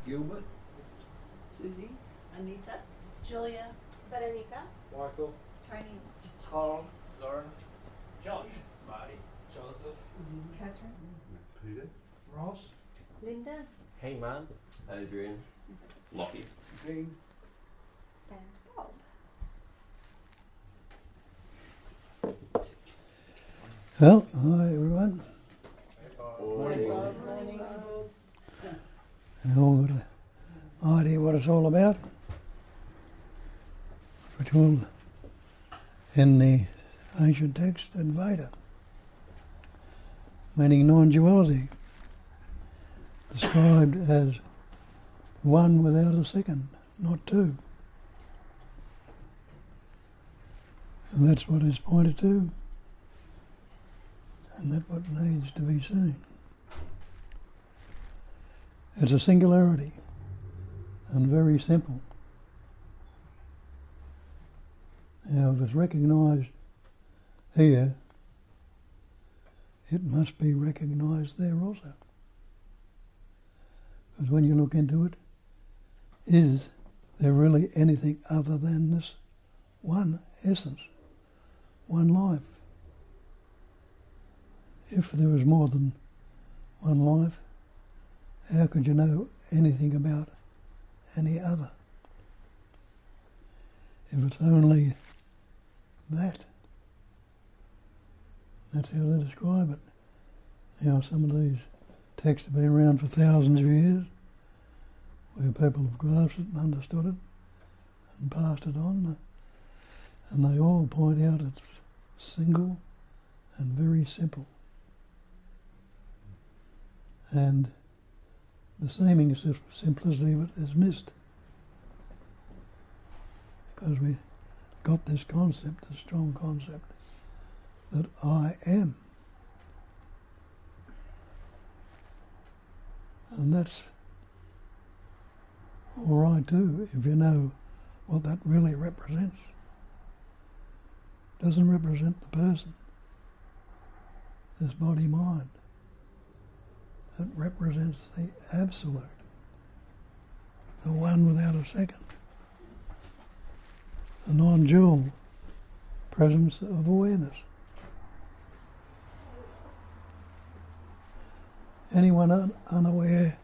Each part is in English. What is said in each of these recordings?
Gilbert, Susie, Anita, Julia, Veronica, Michael, Tony, Colin, Lauren, Josh, Marty, Joseph, Catherine, Peter, Ross, Linda, Hey Man, Adrian, Lockie. Dean. and Bob. Well, hi everyone. Morning. Morning. You all got an idea what it's all about? We're told in the ancient text Advaita, meaning non-duality, described as one without a second, not two. And that's what is pointed to, and that's what needs to be seen. It's a singularity, and very simple. Now, if it's recognised here, it must be recognised there also. Because when you look into it, is there really anything other than this one essence, one life? If there was more than one life, how could you know anything about any other? If it's only that, that's how they describe it. Now, some of these texts have been around for thousands of years, where people have grasped it and understood it and passed it on, and they all point out it's single and very simple. And the seeming simplicity of it is missed, because we got this concept, this strong concept, that I am. And that's all right too, if you know what that really represents. It doesn't represent the person, this body-mind. It represents the absolute, the one without a second, the non-dual presence of awareness. Anyone unaware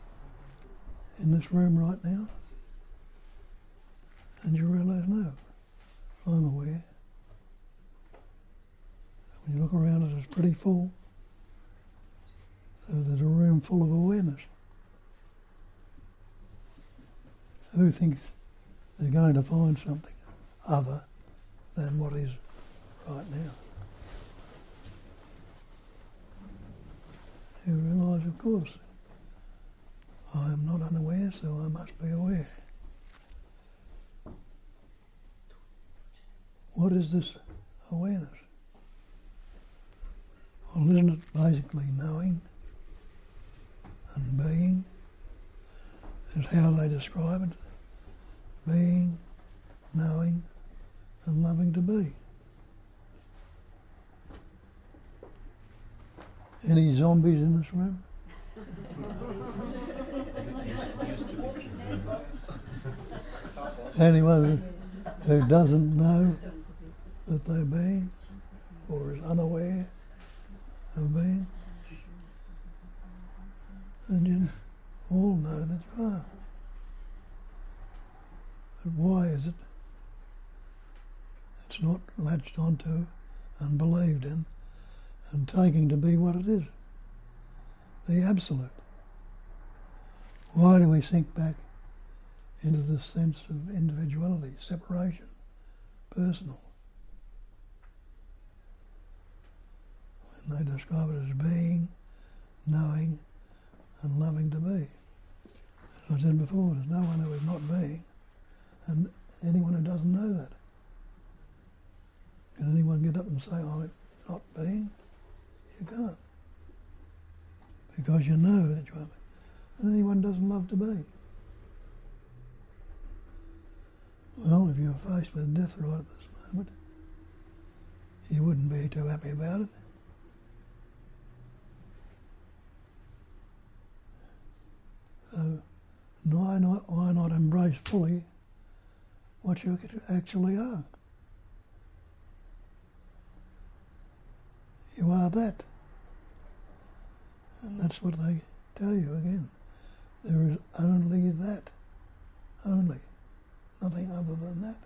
in this room right now? And you realise, no, I'm aware. When you look around it, it's pretty full. So there's a room full of awareness. Who thinks they're going to find something other than what is right now? You realise, of course, I am not unaware, so I must be aware. What is this awareness? Well, isn't it basically knowing and being? Is how they describe it. Being, knowing, and loving to be. Any zombies in this room? Anyone who doesn't know that they're being, or is unaware of being? And you all know that you are. But why is it it's not latched onto and believed in and taking to be what it is, the absolute? Why do we sink back into this sense of individuality, separation, personal? When they describe it as being, knowing, and loving to be. As I said before, there's no one who is not being, and anyone who doesn't know that. Can anyone get up and say, I'm not being? You can't. Because you know that you are. And anyone doesn't love to be. Well, if you're faced with death right at this moment, you wouldn't be too happy about it. So, I fully what you actually are. You are that. And that's what they tell you again. There is only that. Only. Nothing other than that.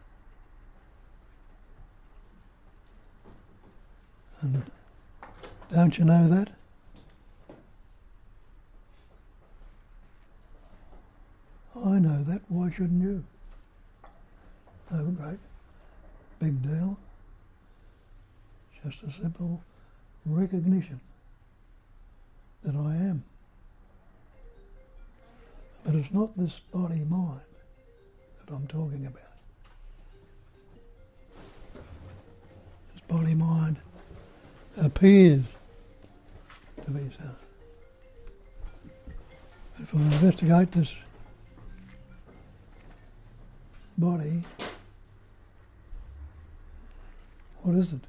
And don't you know that? I know that. Why shouldn't you? No great big deal. Just a simple recognition that I am. But it's not this body-mind that I'm talking about. This body-mind appears to be so. But if I investigate this body, what is it?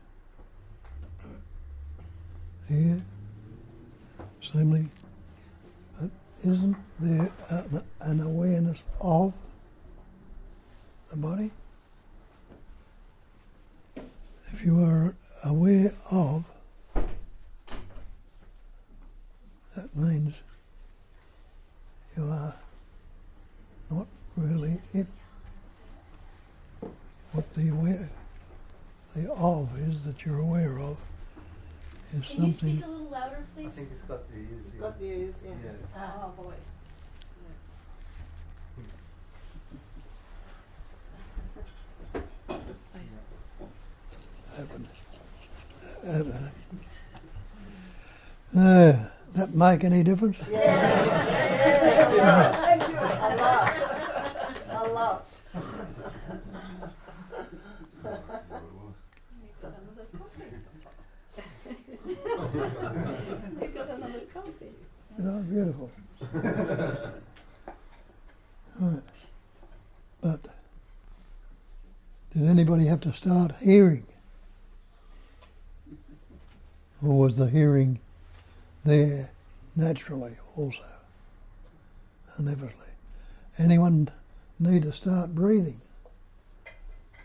Here, seemingly, but isn't there an awareness of the body? If you are aware of, that means you are not really it. What the of is that you're aware of is Can you something. speak a little louder, I please? think it's got the ears. Yeah. Got the ears, yeah. Yeah. Oh boy. Open that make any difference? Yes. A lot. You got another coffee. Oh, beautiful. Right. But did anybody have to start hearing? Or was the hearing there naturally also? Inevitably. Anyone need to start breathing?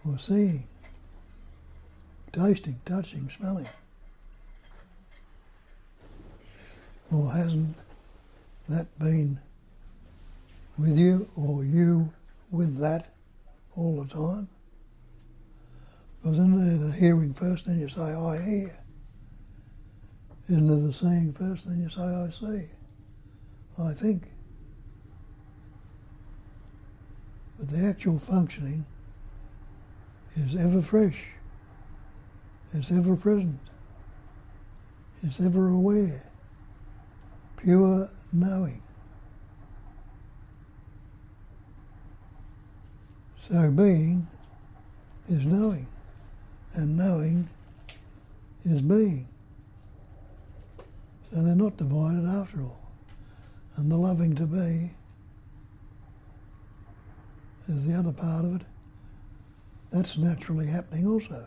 Or seeing? Tasting, touching, smelling? Or hasn't that been with you, or you with that all the time? Because isn't there the hearing first, then you say, I hear? Isn't there the seeing first, then you say, I see? I think. But the actual functioning is ever fresh, it's ever present, it's ever aware, pure knowing. So being is knowing, and knowing is being. So they're not divided after all. And the loving to be is the other part of it. That's naturally happening also.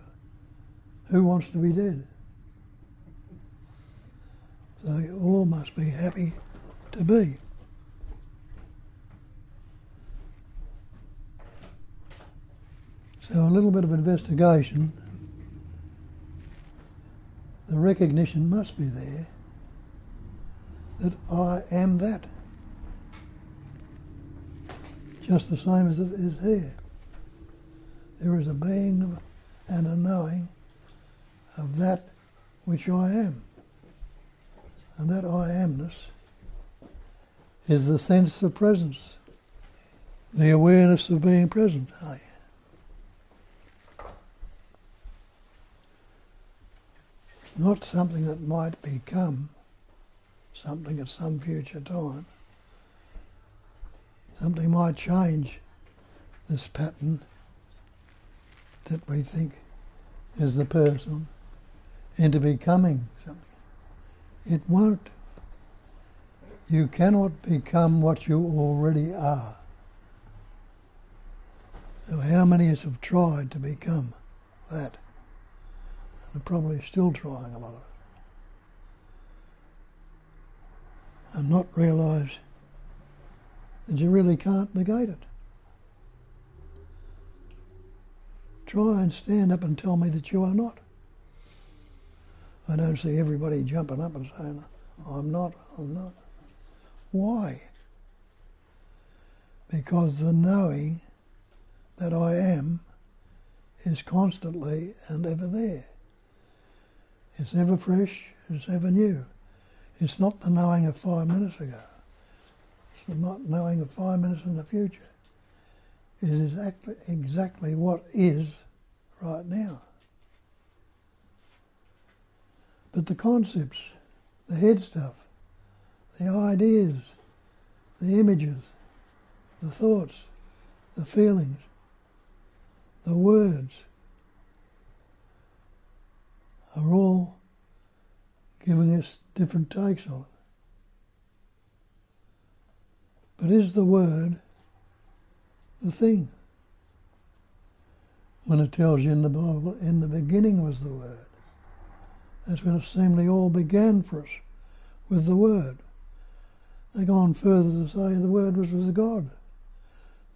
Who wants to be dead? So you all must be happy to be. So a little bit of investigation, the recognition must be there that I am that. Just the same as it is here. There is a being and a knowing of that which I am. And that I amness is the sense of presence, the awareness of being present. Not something that might become something at some future time. Something might change this pattern that we think is the person into becoming something. It won't. You cannot become what you already are. So how many of us have tried to become that? We're probably still trying a lot of it. And not realise that you really can't negate it. try and stand up and tell me that you are not. I don't see everybody jumping up and saying, I'm not. Why? Because the knowing that I am is constantly and ever there. It's ever fresh, it's ever new. It's not the knowing of 5 minutes ago. It's not knowing of 5 minutes in the future. It is exactly what is right now. But the concepts, the head stuff, the ideas, the images, the thoughts, the feelings, the words are all giving us different takes on it. But is the word the thing? When it tells you in the Bible, in the beginning was the Word. That's when it seemingly all began for us, with the Word. They go on further to say the Word was with God.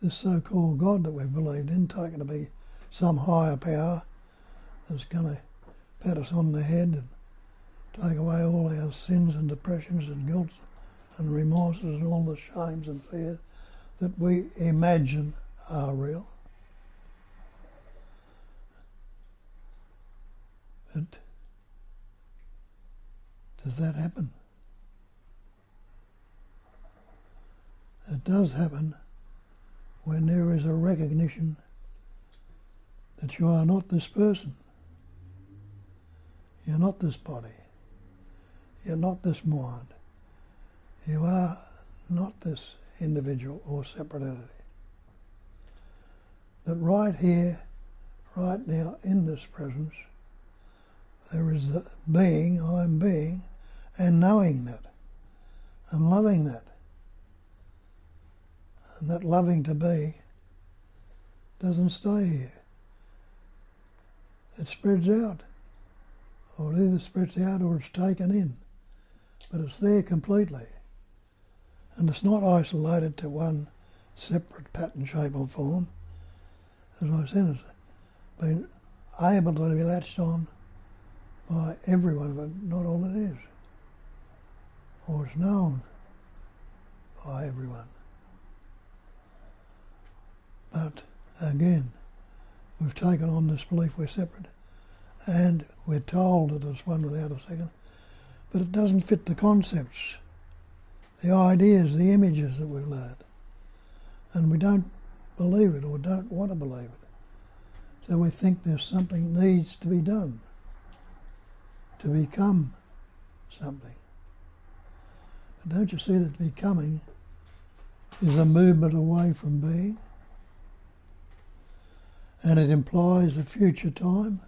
This so-called God that we've believed in, taken to be some higher power that's going to pat us on the head and take away all our sins and depressions and guilt and remorses and all the shames and fears that we imagine are real. But does that happen? It does happen when there is a recognition that you are not this person. You're not this body. You're not this mind. You are not this individual or separate entity. That right here, right now, in this presence, there is a being, I'm being, and knowing that, and loving that. And that loving to be doesn't stay here. It spreads out. Or it either spreads out or it's taken in. But it's there completely. And it's not isolated to one separate pattern, shape or form. As I said, it's been able to be latched on by everyone, but not all it is. Or it's known by everyone. But again, we've taken on this belief we're separate, and we're told that it's one without a second, but it doesn't fit the concepts, the ideas, the images that we've learned. And we don't believe it or don't want to believe it. So we think there's something needs to be done to become something. But don't you see that becoming is a movement away from being? And it implies a future time.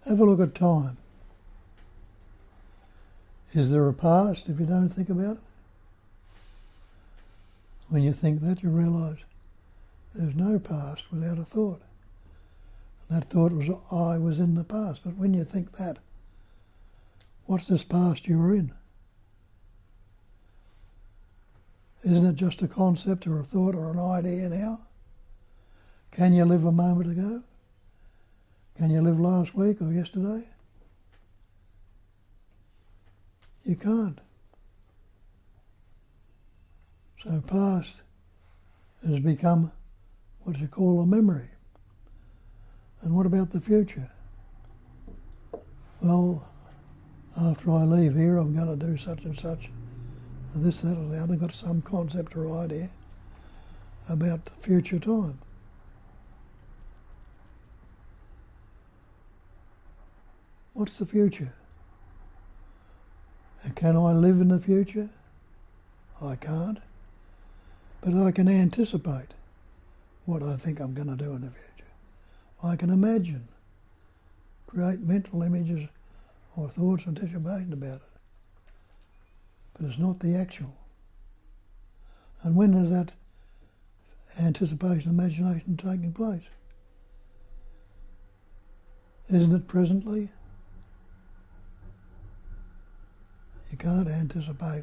Have a look at time. Is there a past if you don't think about it? When you think that, you realise there's no past without a thought. And that thought was, I was in the past. But when you think that, what's this past you were in? Isn't it just a concept or a thought or an idea now? Can you live a moment ago? Can you live last week or yesterday? You can't. So past has become what you call a memory. And what about the future? Well, after I leave here, I'm going to do such and such, and this, that, or the other. I've got some concept or idea about the future time. What's the future? And can I live in the future? I can't. But I can anticipate what I think I'm going to do in the future. I can imagine, create mental images or thoughts and anticipation about it. But it's not the actual. And when is that anticipation, imagination taking place? Isn't it presently? You can't anticipate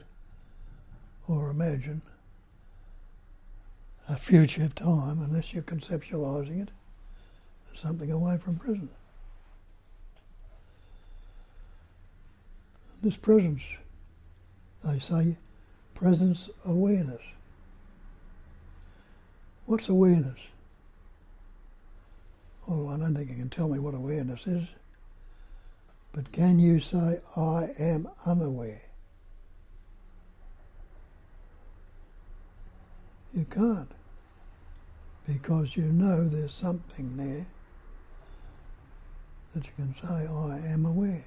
or imagine a future time unless you're conceptualizing it as something away from present. This presence, they say, presence awareness. What's awareness? Well, I don't think you can tell me what awareness is, but can you say, I am unaware? You can't, because you know there's something there that you can say, I am aware.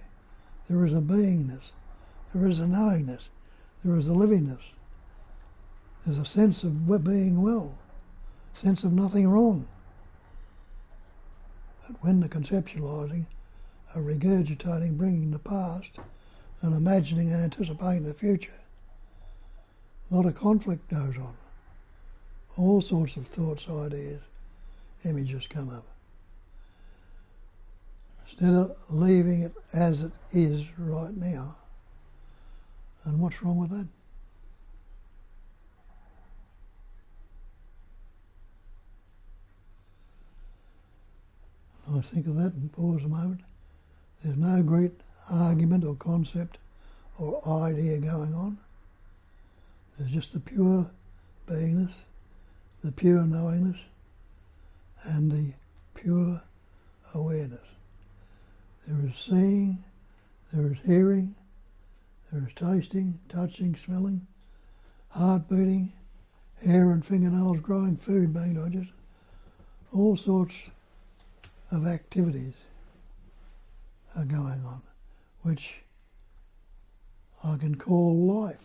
There is a beingness, there is a knowingness, there is a livingness. There's a sense of being well, sense of nothing wrong. But when the conceptualizing are regurgitating, bringing the past, and imagining and anticipating the future, a lot of conflict goes on. All sorts of thoughts, ideas, images come up. Instead of leaving it as it is right now. And what's wrong with that? I think of that and pause a moment. There's no great argument or concept or idea going on. There's just the pure beingness, the pure knowingness, and the pure awareness. There is seeing, there is hearing, there is tasting, touching, smelling, heart beating, hair and fingernails growing, food being digested, all sorts of activities are going on, which I can call life.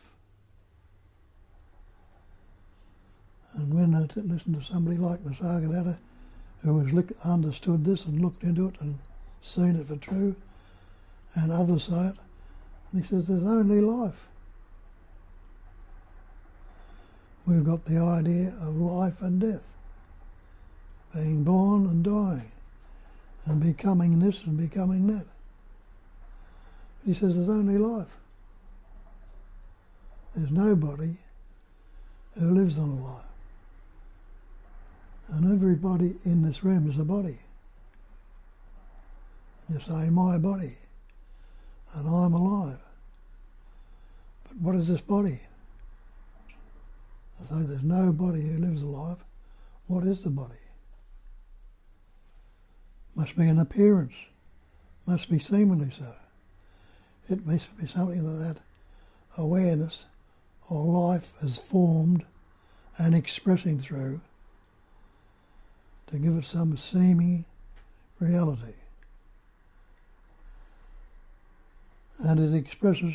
And when I listen to somebody like Nisargadatta, who has understood this and looked into it and seen it for true, and others say it, and he says there's only life. We've got the idea of life and death, being born and dying, and becoming this and becoming that. But he says there's only life. There's nobody who lives on a life. And everybody in this room is a body. You say, my body, and I'm alive. But what is this body? I say, there's nobody who lives alive. What is the body? Must be an appearance. Must be seemingly so. It must be something that awareness or life is formed and expressing through to give it some seeming reality. And it expresses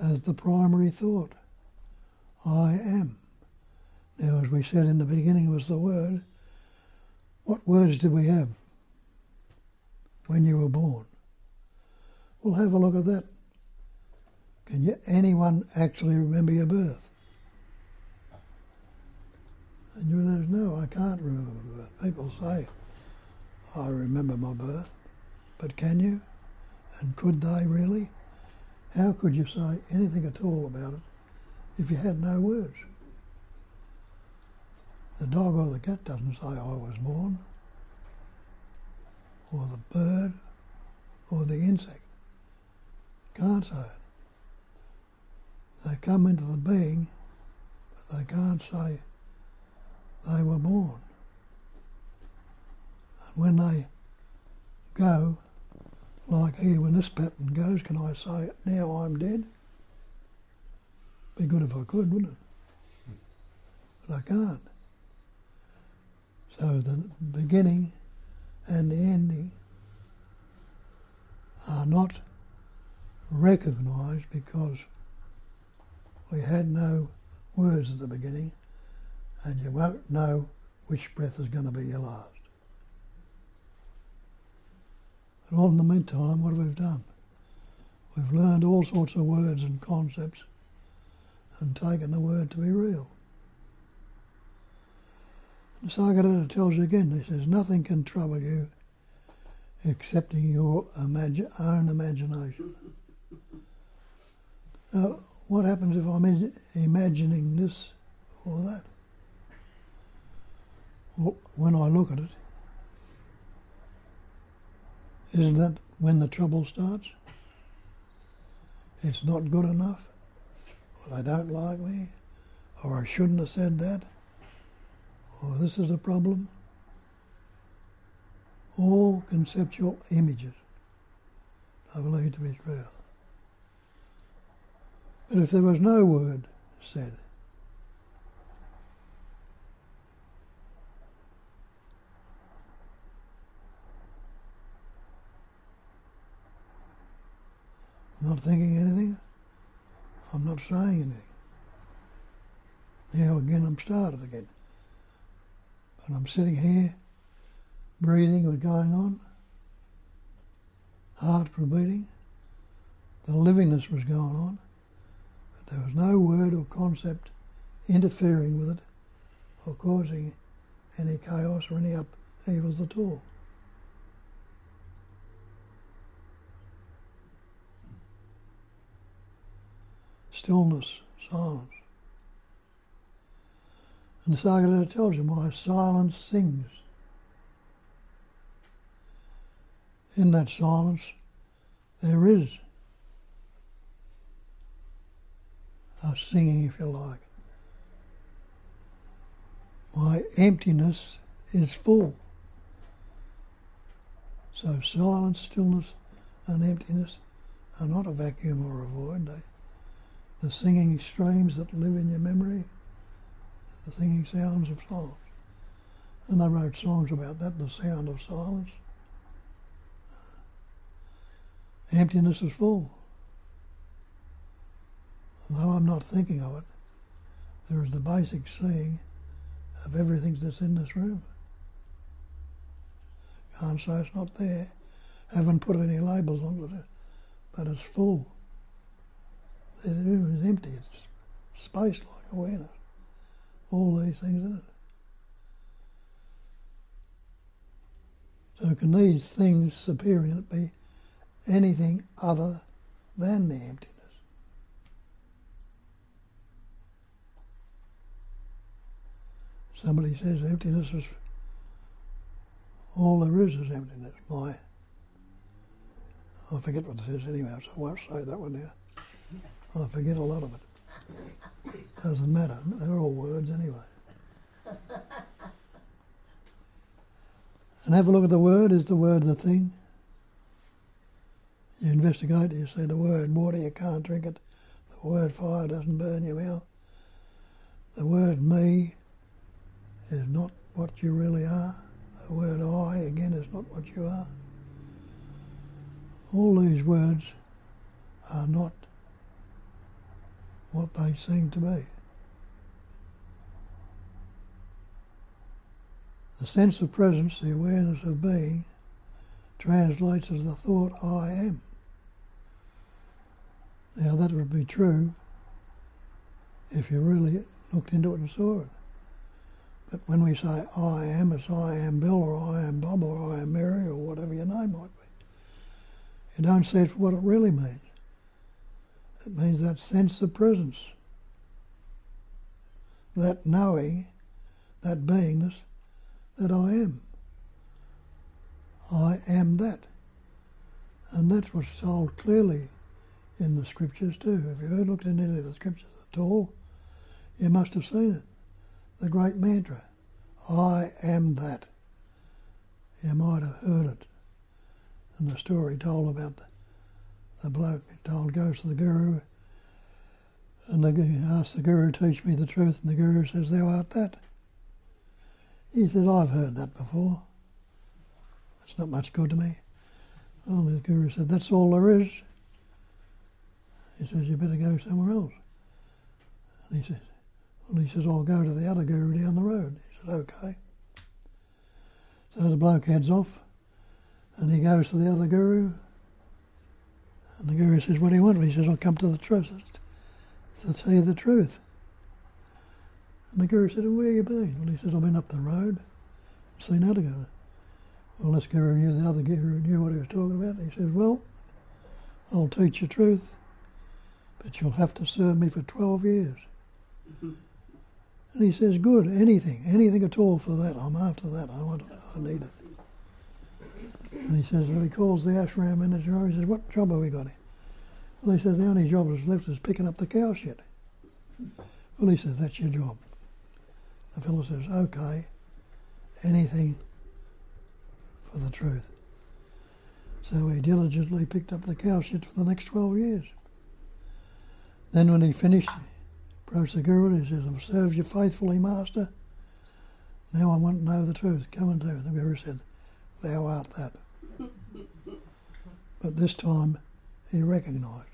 as the primary thought, I am. Now, as we said in the beginning was the word. What words did we have when you were born? Well, have a look at that. Can anyone actually remember your birth? And you realize, no, I can't remember my birth. People say, I remember my birth. But can you? And could they really? How could you say anything at all about it if you had no words? The dog or the cat doesn't say, I was born. Or the bird, or the insect. Can't say it. They come into the being, but they can't say they were born. And when they go, like here, when this pattern goes, can I say, now I'm dead? Be good if I could, wouldn't it? But I can't. So the beginning and the ending are not recognised because we had no words at the beginning, and you won't know which breath is going to be your last. But all in the meantime, what have we done? We've learned all sorts of words and concepts and taken the word to be real. Nisargadatta tells you again, he says, nothing can trouble you excepting your own imagination. Now, what happens if I'm imagining this or that? when I look at it, isn't that when the trouble starts? It's not good enough, or they don't like me, or I shouldn't have said that, or this is a problem. All conceptual images I believe to be true. But if there was no word said, I'm not thinking anything, I'm not saying anything. Now again I'm started again. But I'm sitting here, breathing was going on, heart was beating, the livingness was going on, but there was no word or concept interfering with it or causing any chaos or any upheavals at all. Stillness, silence. And Nisargadatta tells you, my silence sings. In that silence, there is a singing, if you like. My emptiness is full. So silence, stillness, and emptiness are not a vacuum or a void. The singing streams that live in your memory, the singing sounds of silence. And they wrote songs about that, the sound of silence. Emptiness is full. Although I'm not thinking of it, there is the basic seeing of everything that's in this room. Can't say it's not there. Haven't put any labels on it, but it's full. The room is empty. It's space like awareness. All these things in it. So can these things appearing in it be anything other than the emptiness? Somebody says emptiness is all there is emptiness. I forget what it is anyway, so I won't say that one now. I forget a lot of it. Doesn't matter, they're all words anyway. And have a look at the word. Is the word the thing? You investigate, you see the word water, you can't drink it. The word fire doesn't burn your mouth. The word me is not what you really are. The word I, again, is not what you are. All these words are not what they seem to be. The sense of presence, the awareness of being, translates as the thought I am. Now that would be true if you really looked into it and saw it. But when we say I am, it's I am Bill or I am Bob or I am Mary or whatever your name might be. You don't see it for what it really means. It means that sense of presence, that knowing, that beingness, that I am. I am that. And that's what's told clearly in the scriptures too. If you've ever looked into any of the scriptures at all, you must have seen it. The great mantra, I am that. You might have heard it. And the story told about the bloke goes to the guru, and the asks the guru, teach me the truth, and the guru says, thou art that. He said, I've heard that before. That's not much good to me. Oh, the guru said, that's all there is. He says, you better go somewhere else. And he says, I'll go to the other guru down the road. He said, okay. So the bloke heads off, and he goes to the other guru, and the guru says, what do you want? And he says, I'll come to the truth, to see the truth. And the guru said, well, where you been? Well, he said, I've been up the road, seen other guru. Well, this guru knew the other guru knew what he was talking about. He says, well, I'll teach you truth, but you'll have to serve me for 12 years. And he says, good, anything at all for that. I'm after that. I need it. And he says, so he calls the ashram manager. He says, what job have we got here? Well, he says, the only job that's left is picking up the cow shit. Well, he says, that's your job. The fellow says, okay, anything for the truth. So he diligently picked up the cow shit for the next 12 years. Then when he finished, approached the Guru and he says, I've served you faithfully, Master. Now I want to know the truth. Come and do it. The Guru said, thou art that. But this time he recognised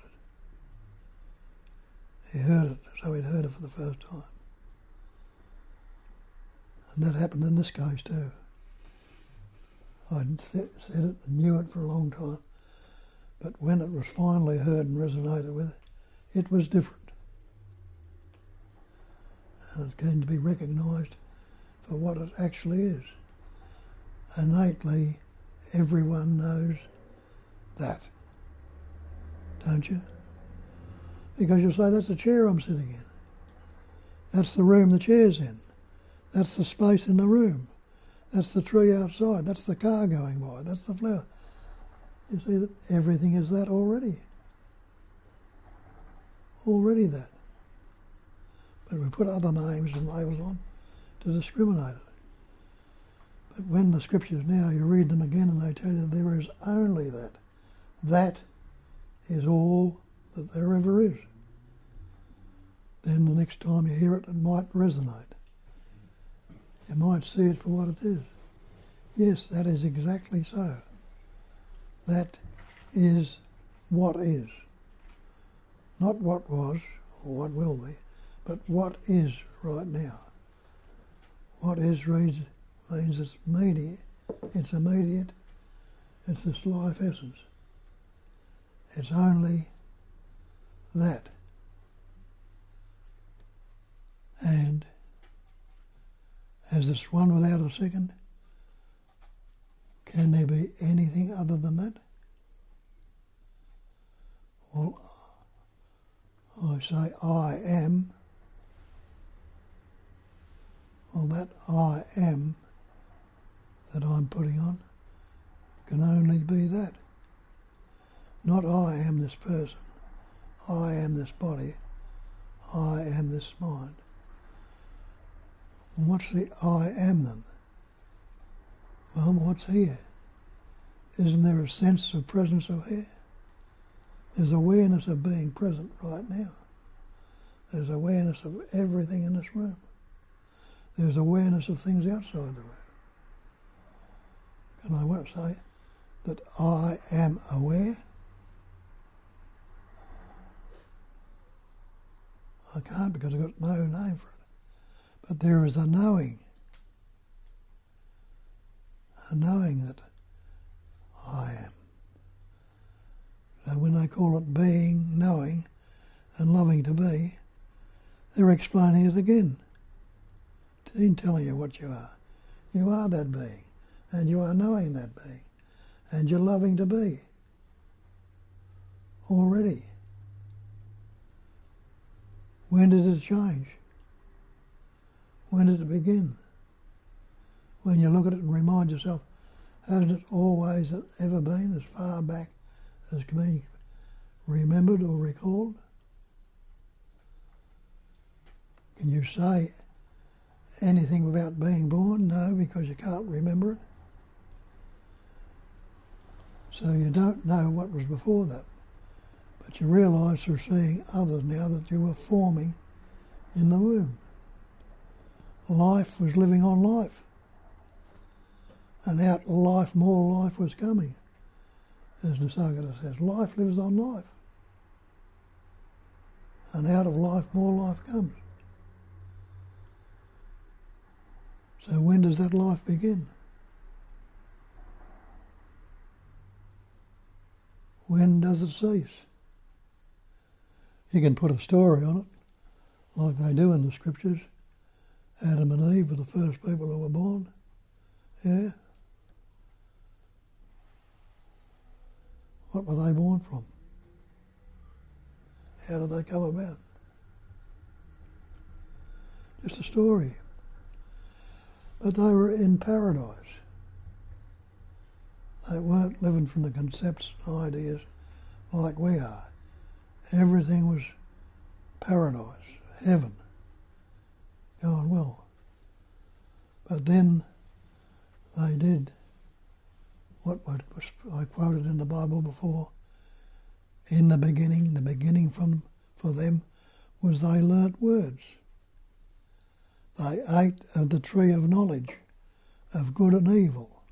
it. He heard it, so he'd heard it for the first time. And that happened in this case too. I'd said it and knew it for a long time, but when it was finally heard and resonated with it was different. And it's going to be recognised for what it actually is. Innately, everyone knows that, don't you? Because you'll say, that's the chair I'm sitting in. That's the room the chair's in. That's the space in the room. That's the tree outside. That's the car going by. That's the flower. You see that everything is that already. Already that. But we put other names and labels on to discriminate it. But when the scriptures now, you read them again and they tell you there is only that. That is all that there ever is. Then the next time you hear it, it might resonate. You might see it for what it is. Yes, that is exactly so. That is what is. Not what was or what will be, but what is right now. What is means it's immediate, it's this life essence. It's only that. And as this one without a second, can there be anything other than that? Well, I say I am. Well, that I am that I'm putting on can only be that. Not I am this person, I am this body, I am this mind. And what's the I am then? Well, what's here? Isn't there a sense of presence of here? There's awareness of being present right now. There's awareness of everything in this room. There's awareness of things outside the room. And I won't say that I am aware. I can't because I've got no name for it. But there is a knowing that I am. So when they call it being, knowing, and loving to be, they're explaining it again. In telling you what you are. You are that being, and you are knowing that being, and you're loving to be. Already. When did it change? When did it begin? When you look at it and remind yourself, hasn't it always ever been as far back as can be remembered or recalled? Can you say anything about being born? No, because you can't remember it. So you don't know what was before that. But you realise through seeing others now that you were forming in the womb. Life was living on life. And out of life, more life was coming. As Nisargadatta says, life lives on life. And out of life, more life comes. So when does that life begin? When does it cease? You can put a story on it, like they do in the scriptures. Adam and Eve were the first people who were born. Yeah? What were they born from? How did they come about? just a story. But they were in paradise. They weren't living from the concepts and ideas like we are. Everything was paradise, heaven, going well. But then they did what I quoted in the Bible before. In the beginning for them was they learnt words. They ate of the tree of knowledge, of good and evil.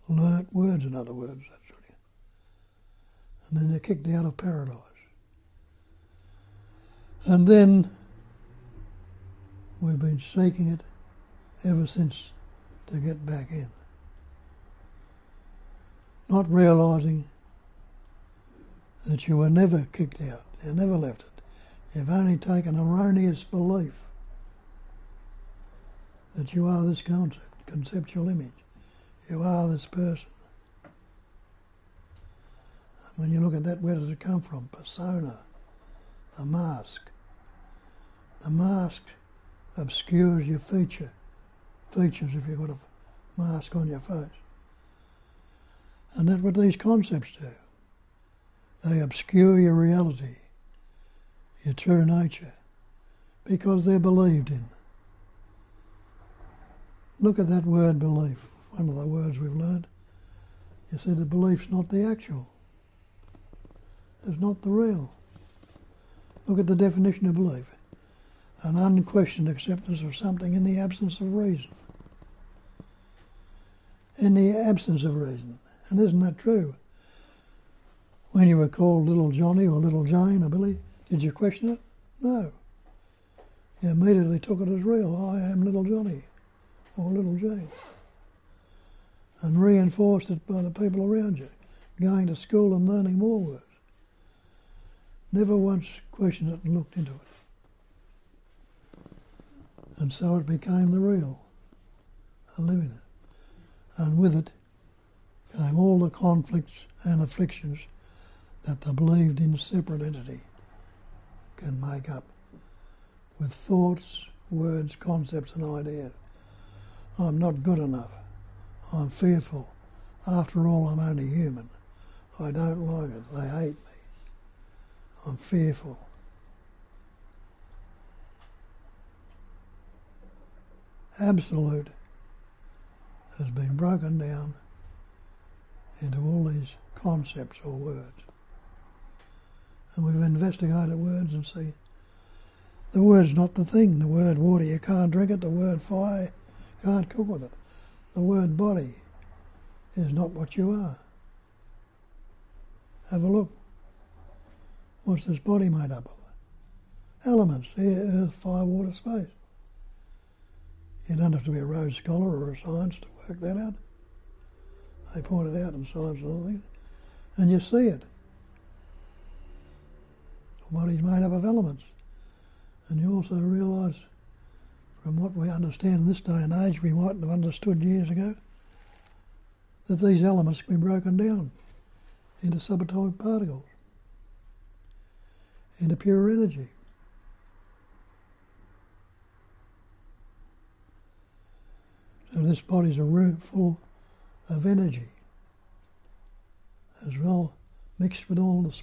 Learnt words, in other words, that's really. And then they're kicked out of paradise. And then we've been seeking it ever since to get back in. Not realising that you were never kicked out, you never left it. You've only taken erroneous belief that you are this concept, conceptual image. You are this person. And when you look at that, where does it come from? Persona, the mask. The mask obscures your features if you've got a mask on your face. And that's what these concepts do. They obscure your reality, your true nature, because they're believed in. Look at that word belief, one of the words we've learned. You see, the belief's not the actual. It's not the real. Look at the definition of belief. An unquestioned acceptance of something in the absence of reason. In the absence of reason. And isn't that true? When you were called Little Johnny or Little Jane or Billy, did you question it? No. You immediately took it as real. I am Little Johnny or Little Jane. And reinforced it by the people around you, going to school and learning more words. Never once questioned it and looked into it. And so it became the real, and living it. And with it came all the conflicts and afflictions that the believed in separate entity can make up with thoughts, words, concepts and ideas. I'm not good enough. I'm fearful. After all, I'm only human. I don't like it. They hate me. I'm fearful. Absolute has been broken down into all these concepts or words. And we've investigated words and see the word's not the thing. The word water, you can't drink it. The word fire, you can't cook with it. The word body is not what you are. Have a look. What's this body made up of? Elements, air, earth, fire, water, space. You don't have to be a Rhodes Scholar or a science to work that out. They point it out in science and all things. And you see it. The body's made up of elements. And you also realise, from what we understand in this day and age, we mightn't have understood years ago, that these elements can be broken down into subatomic particles, into pure energy. So this body's a room full of energy, as well mixed with all the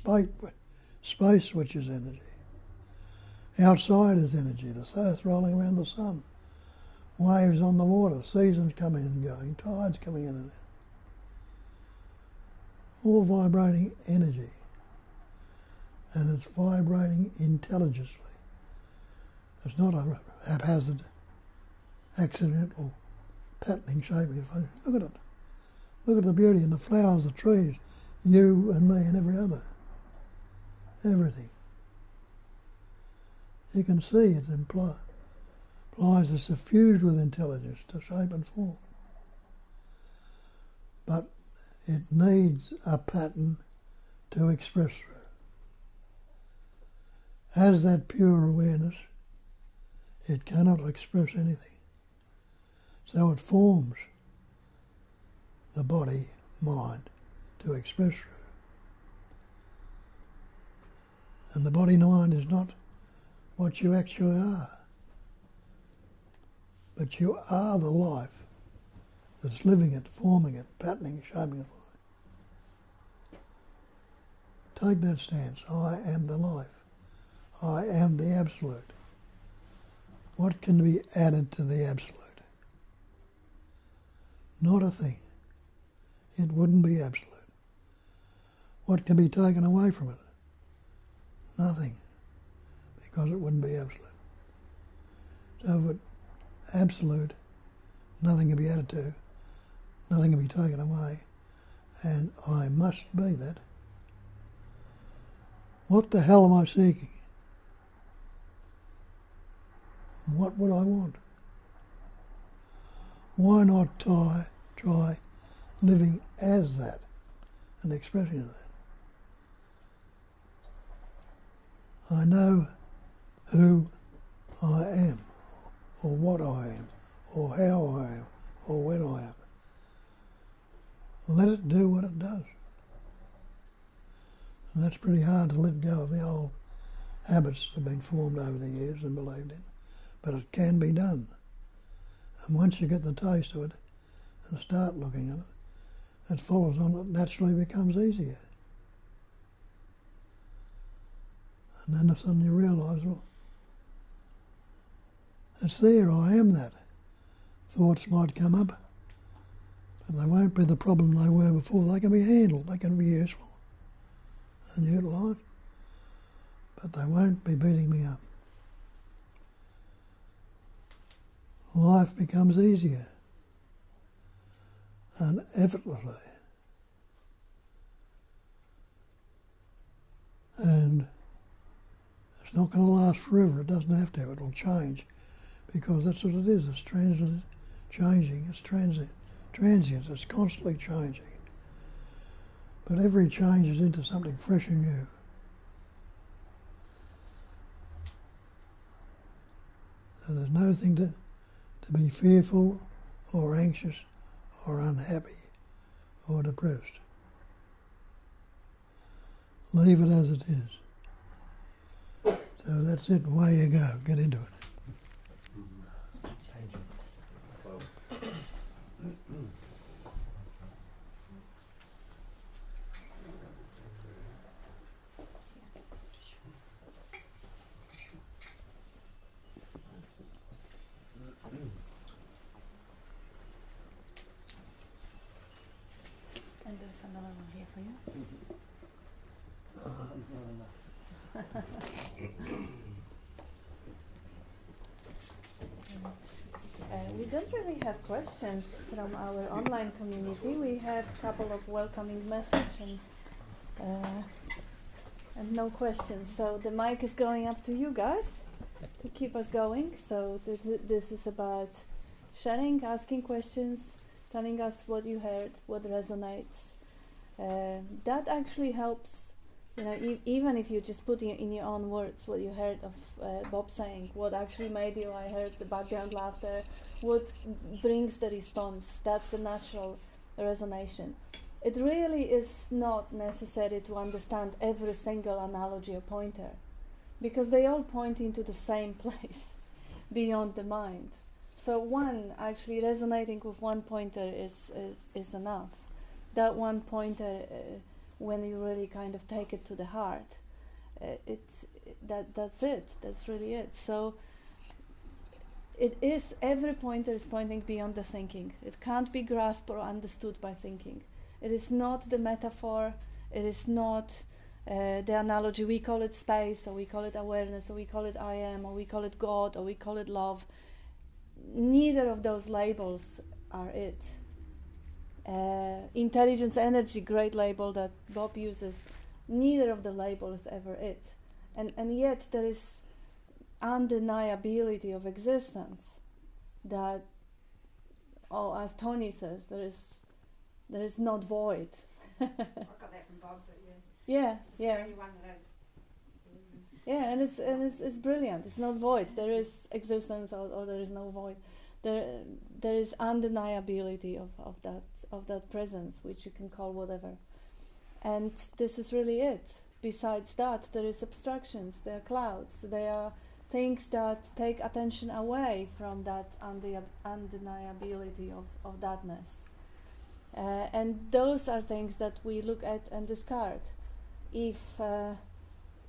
space which is energy. Outside is energy, the earth rolling around the sun, waves on the water, seasons coming and going, tides coming in and out. All vibrating energy, and it's vibrating intelligently. It's not a haphazard, accidental, patterning, shaping function. Look at it. Look at the beauty in the flowers, the trees, you and me and every other. Everything. You can see it implies it's suffused with intelligence to shape and form. But it needs a pattern to express through. As that pure awareness, it cannot express anything. So it forms the body, mind, to express through. And the body mind is not what you actually are. But you are the life that's living it, forming it, patterning, shaping it. Take that stance. I am the life. I am the absolute. What can be added to the absolute? Not a thing. It wouldn't be absolute. What can be taken away from it? Nothing, because it wouldn't be absolute. So if it's absolute, nothing can be added to, nothing can be taken away, and I must be that. What the hell am I seeking? What would I want? Why not try living as that, an expression of that? I know who I am, or what I am, or how I am, or when I am. Let it do what it does. And that's pretty hard to let go of the old habits that have been formed over the years and believed in. But it can be done. And once you get the taste of it and start looking at it, it follows on, it naturally becomes easier. And then all of a sudden you realise, well, it's there, I am that. Thoughts might come up, but they won't be the problem they were before. They can be handled, they can be useful and utilised, but they won't be beating me up. Life becomes easier and effortlessly. And it's not going to last forever. It doesn't have to. It'll change, because that's what it is. It's changing. It's transient. It's constantly changing. But every change is into something fresh and new. So there's no thing to be fearful or anxious or unhappy or depressed. Leave it as it is. So that's it, away you go, get into it. And there's another one here for you. We don't really have questions from our online community. We have a couple of welcoming messages and no questions. So the mic is going up to you guys to keep us going. So this is about sharing, asking questions, telling us what you heard, what resonates. That actually helps. You know, even if you just put in your own words what you heard of Bob saying, what actually made you, I heard the background laughter, what brings the response, that's the natural resonation. It really is not necessary to understand every single analogy or pointer, because they all point into the same place, beyond the mind. So one, actually resonating with one pointer is enough. That one pointer, when you really kind of take it to the heart, that's it. That's really it. So it is, every pointer is pointing beyond the thinking. It can't be grasped or understood by thinking. It is not the metaphor. It is not the analogy. We call it space, or we call it awareness, or we call it I am, or we call it God, or we call it love. Neither of those labels are it. Intelligence, energy, great label that Bob uses. Neither of the labels is ever it, and yet there is undeniability of existence. That, as Tony says, there is not void. I got that from Bob, but yeah. Yeah, It's yeah. the only one that Yeah, and it's brilliant. It's not void. There is existence, or there is no void. There is undeniability of that presence, which you can call whatever. And this is really it. Besides that, there is abstractions. There are clouds. There are things that take attention away from that undeniability of thatness. And those are things that we look at and discard. If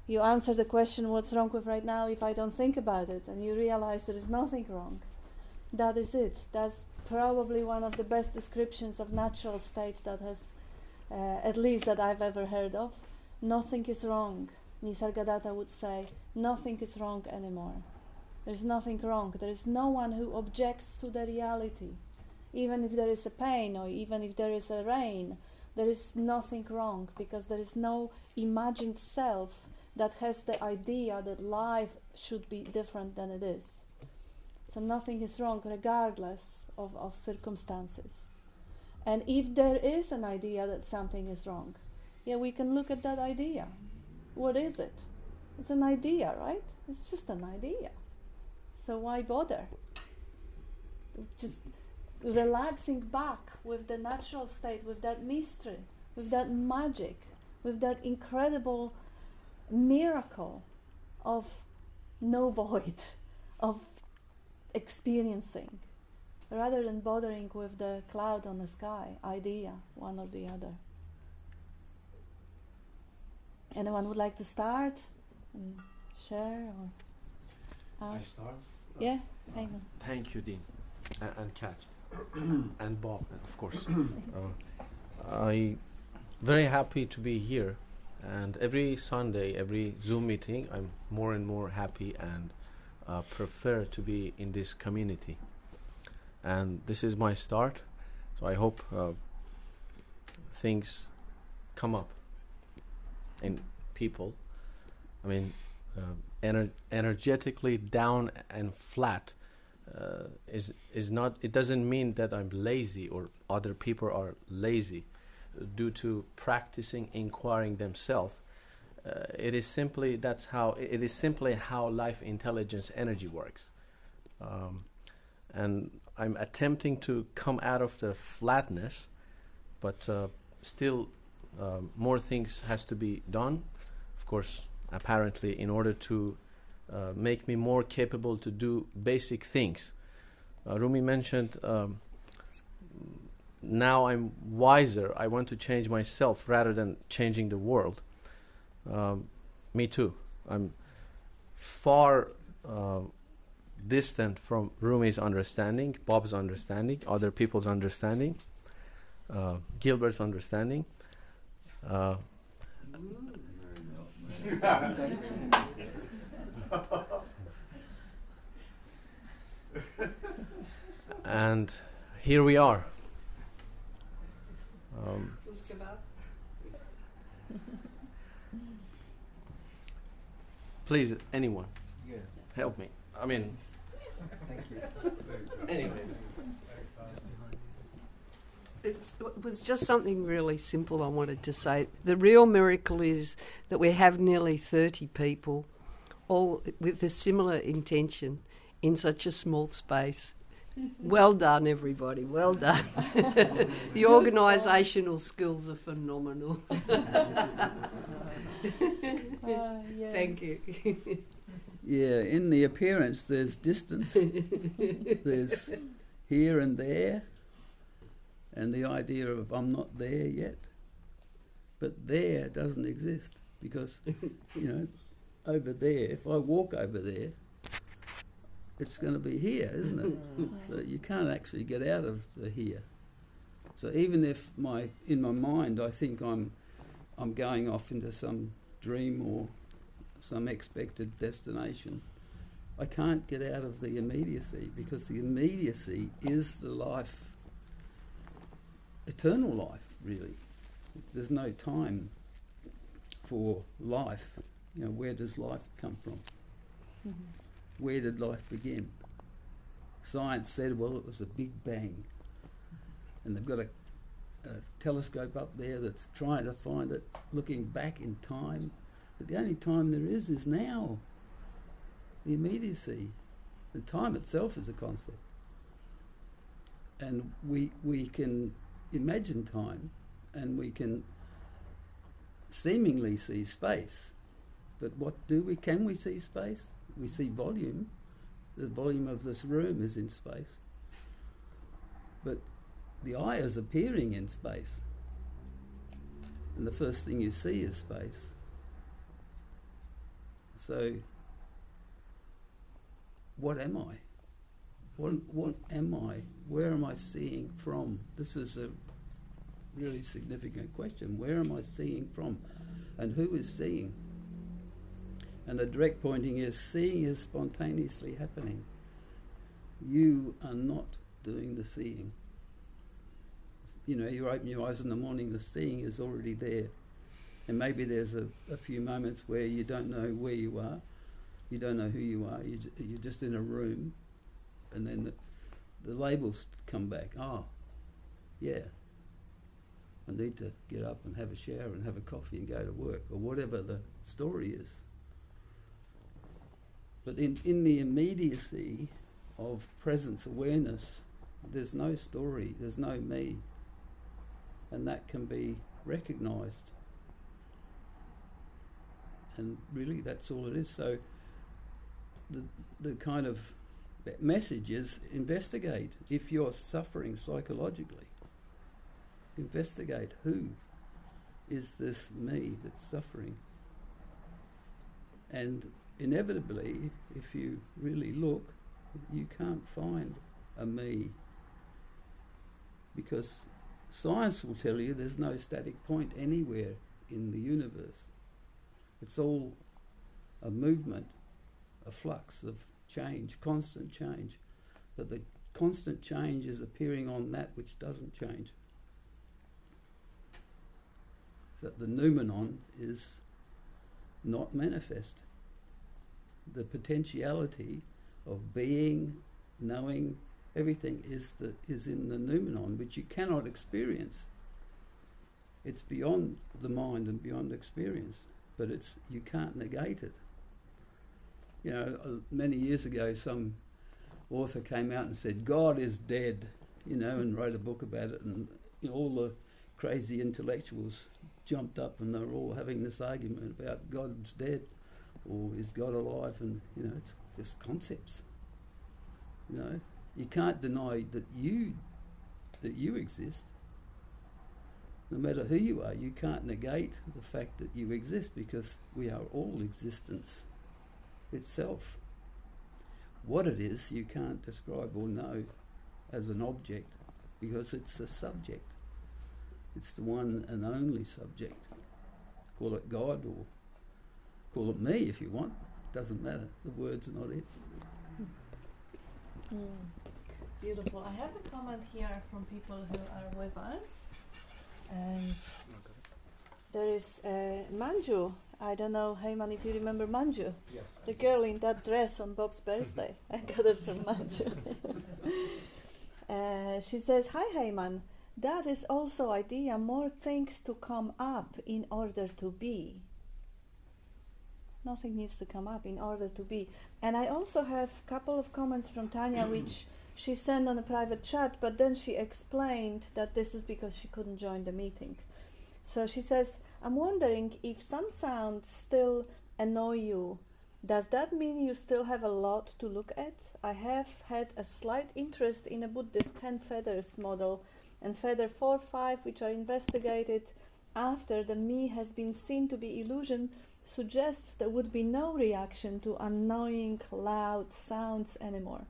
you answer the question, what's wrong with right now, if I don't think about it, and you realize there is nothing wrong, that is it. That's probably one of the best descriptions of natural state that has, at least that I've ever heard of. Nothing is wrong. Nisargadatta would say, nothing is wrong anymore. There's nothing wrong. There is no one who objects to the reality. Even if there is a pain or even if there is a rain, there is nothing wrong, because there is no imagined self that has the idea that life should be different than it is. So nothing is wrong regardless of circumstances. And if there is an idea that something is wrong, yeah, we can look at that idea. What is it? It's an idea, right? It's just an idea. So why bother? Just relaxing back with the natural state, with that mystery, with that magic, with that incredible miracle of no void, of experiencing, rather than bothering with the cloud on the sky, idea, one or the other. Anyone would like to start and share or ask? I start? Yeah, hang on. Thank you, Dean, and Kat, and Bob, of course. I'm very happy to be here, and every Sunday, every Zoom meeting, I'm more and more happy and prefer to be in this community. And this is my start, so I hope things come up in people. I mean, energetically down and flat is not. It doesn't mean that I'm lazy or other people are lazy due to practicing, inquiring themselves. It is simply how life intelligence energy works, and I'm attempting to come out of the flatness, but still more things has to be done. Of course, apparently, in order to make me more capable to do basic things. Rumi mentioned, now I'm wiser. I want to change myself rather than changing the world. Me too. I'm far distant from Rumi's understanding, Bob's understanding, other people's understanding, Gilbert's understanding. And here we are. Please, anyone, help me. I mean, Thank you. anyway. It was just something really simple I wanted to say. The real miracle is that we have nearly 30 people, all with a similar intention, in such a small space. Well done, everybody. Well done. The organisational skills are phenomenal. Yeah. Thank you. Yeah, in the appearance there's distance, there's here and there, and the idea of I'm not there yet. But there doesn't exist, because, over there, if I walk over there, it's going to be here, isn't it? So you can't actually get out of the here. So even if in my mind I think I'm going off into some dream or some expected destination, I can't get out of the immediacy, because the immediacy is the life, eternal life, really. There's no time for life. Where does life come from? Mm-hmm. Where did life begin? Science said, well, it was a big bang. And they've got a telescope up there that's trying to find it, looking back in time. But the only time there is now. The immediacy. And time itself is a concept. And we can imagine time, and we can seemingly see space. But can we see space? we see volume. The volume of this room is in space. But the eye is appearing in space. And the first thing you see is space. So, what am I? What am I? Where am I seeing from? This is a really significant question. Where am I seeing from? And who is seeing? And the direct pointing is, seeing is spontaneously happening. You are not doing the seeing. You know, you open your eyes in the morning, the seeing is already there. And maybe there's a few moments where you don't know where you are, you don't know who you are, you're just in a room, and then the labels come back. Oh, yeah, I need to get up and have a shower and have a coffee and go to work, or whatever the story is. But in the immediacy of presence awareness, there's no story, there's no me, and that can be recognised. And really that's all it is. So the kind of message is investigate. If you're suffering psychologically, investigate who is this me that's suffering. And inevitably, if you really look, you can't find a me, because science will tell you there's no static point anywhere in the universe. It's all a movement, a flux of change, constant change. But the constant change is appearing on that which doesn't change. So the noumenon is not manifest. The potentiality of being, knowing, everything is in the noumenon, which you cannot experience. It's beyond the mind and beyond experience, but you can't negate it. You know, many years ago, some author came out and said, God is dead, you know, and wrote a book about it, and you know, all the crazy intellectuals jumped up and they were all having this argument about God's dead, or is God alive, and you know, it's just concepts. You know, you can't deny that you exist. No matter who you are, you can't negate the fact that you exist, because we are all existence itself. What it is, you can't describe or know as an object, because it's a subject. It's the one and only subject. Call it God or call it me if you want. Doesn't matter. The word's not it. Beautiful. I have a comment here from people who are with us. And there is Manju. I don't know, Heyman, if you remember Manju. Yes. The girl in that dress on Bob's birthday. I got it from Manju. She says, hi Heyman, that is also idea, more things to come up in order to be. Nothing needs to come up in order to be. And I also have a couple of comments from Tanya, which she sent on a private chat, but then she explained that this is because she couldn't join the meeting. So she says, I'm wondering if some sounds still annoy you. Does that mean you still have a lot to look at? I have had a slight interest in a Buddhist 10 feathers model, and feather 4, 5, which are investigated after the me has been seen to be illusion, suggests there would be no reaction to annoying, loud sounds anymore.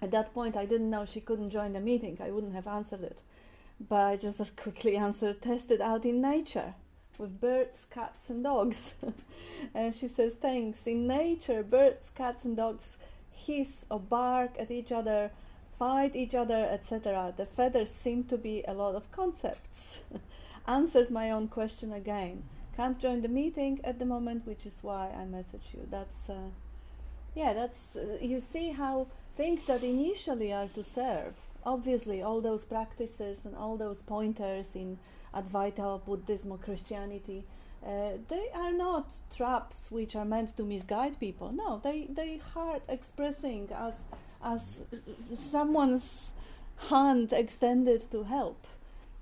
At that point, I didn't know she couldn't join the meeting. I wouldn't have answered it. But I just quickly answered, test it out in nature with birds, cats and dogs. And she says, thanks. In nature, birds, cats and dogs hiss or bark at each other, fight each other, etc. The feathers seem to be a lot of concepts. Answered my own question again. Can't join the meeting at the moment, which is why I message you. That's you see how things that initially are to serve, obviously all those practices and all those pointers in Advaita Buddhism or Christianity, they are not traps which are meant to misguide people. No, they are expressing as someone's hand extended to help.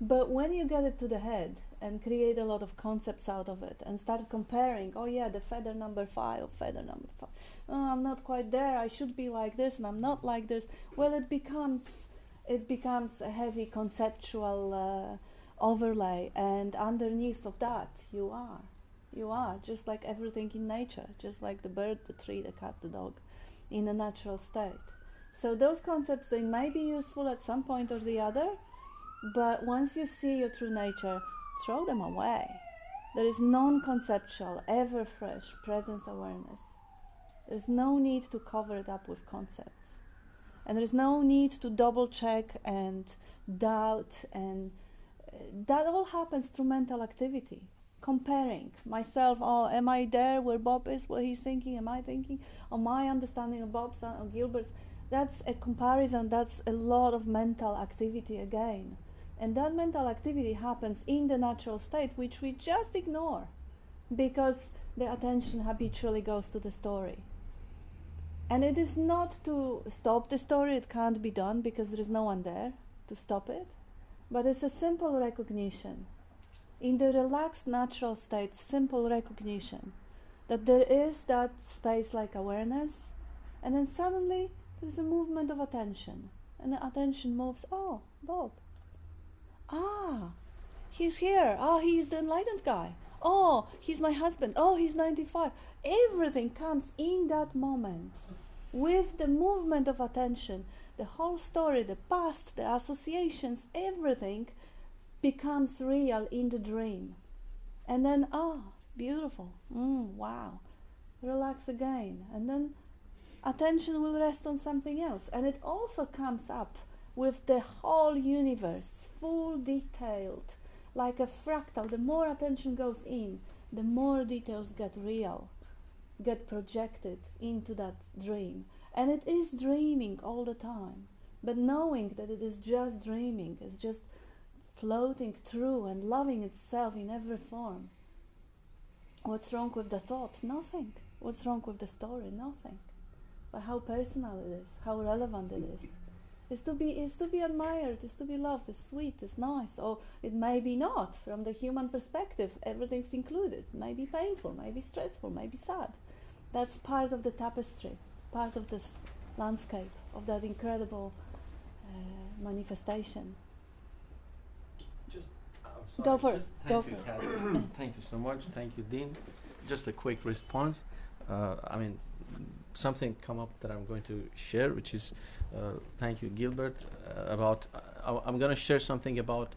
But when you get it to the head and create a lot of concepts out of it and start comparing. Oh yeah, the feather number 5 or feather number 5. Oh, I'm not quite there. I should be like this and I'm not like this. Well, it becomes a heavy conceptual overlay, and underneath of that you are just like everything in nature, just like the bird, the tree, the cat, the dog, in a natural state. So those concepts, they may be useful at some point or the other, but once you see your true nature, throw them away. There is non-conceptual, ever fresh presence awareness. There's no need to cover it up with concepts. And there is no need to double check and doubt, and that all happens through mental activity. Comparing myself, oh, am I there where Bob is, what he's thinking, am I thinking, or my understanding of Bob's or Gilbert's. That's a comparison, that's a lot of mental activity again. And that mental activity happens in the natural state, which we just ignore because the attention habitually goes to the story. And it is not to stop the story, it can't be done because there is no one there to stop it, but it's a simple recognition. In the relaxed natural state, simple recognition that there is that space-like awareness, and then suddenly there's a movement of attention, and the attention moves, oh, Bob. Ah, he's here. Ah, he's the enlightened guy. Oh, he's my husband. Oh, he's 95. Everything comes in that moment. With the movement of attention, the whole story, the past, the associations, everything becomes real in the dream. And then, beautiful. Wow. Relax again. And then attention will rest on something else. And it also comes up with the whole universe, full detailed, like a fractal. The more attention goes in, the more details get real, get projected into that dream. And it is dreaming all the time. But knowing that it is just dreaming, is just floating through and loving itself in every form. What's wrong with the thought? Nothing. What's wrong with the story? Nothing. But how personal it is, how relevant it is. Is to be admired, is to be loved, is sweet, is nice, or it may be not. From the human perspective, everything's included. It may be painful, may be stressful, may be sad. That's part of the tapestry, part of this landscape, of that incredible manifestation. Go for it. Thank you, Kathy. Thank you so much. Thank you, Dean. Just a quick response. Something come up that I'm going to share, which is, thank you, Gilbert, about, I'm going to share something about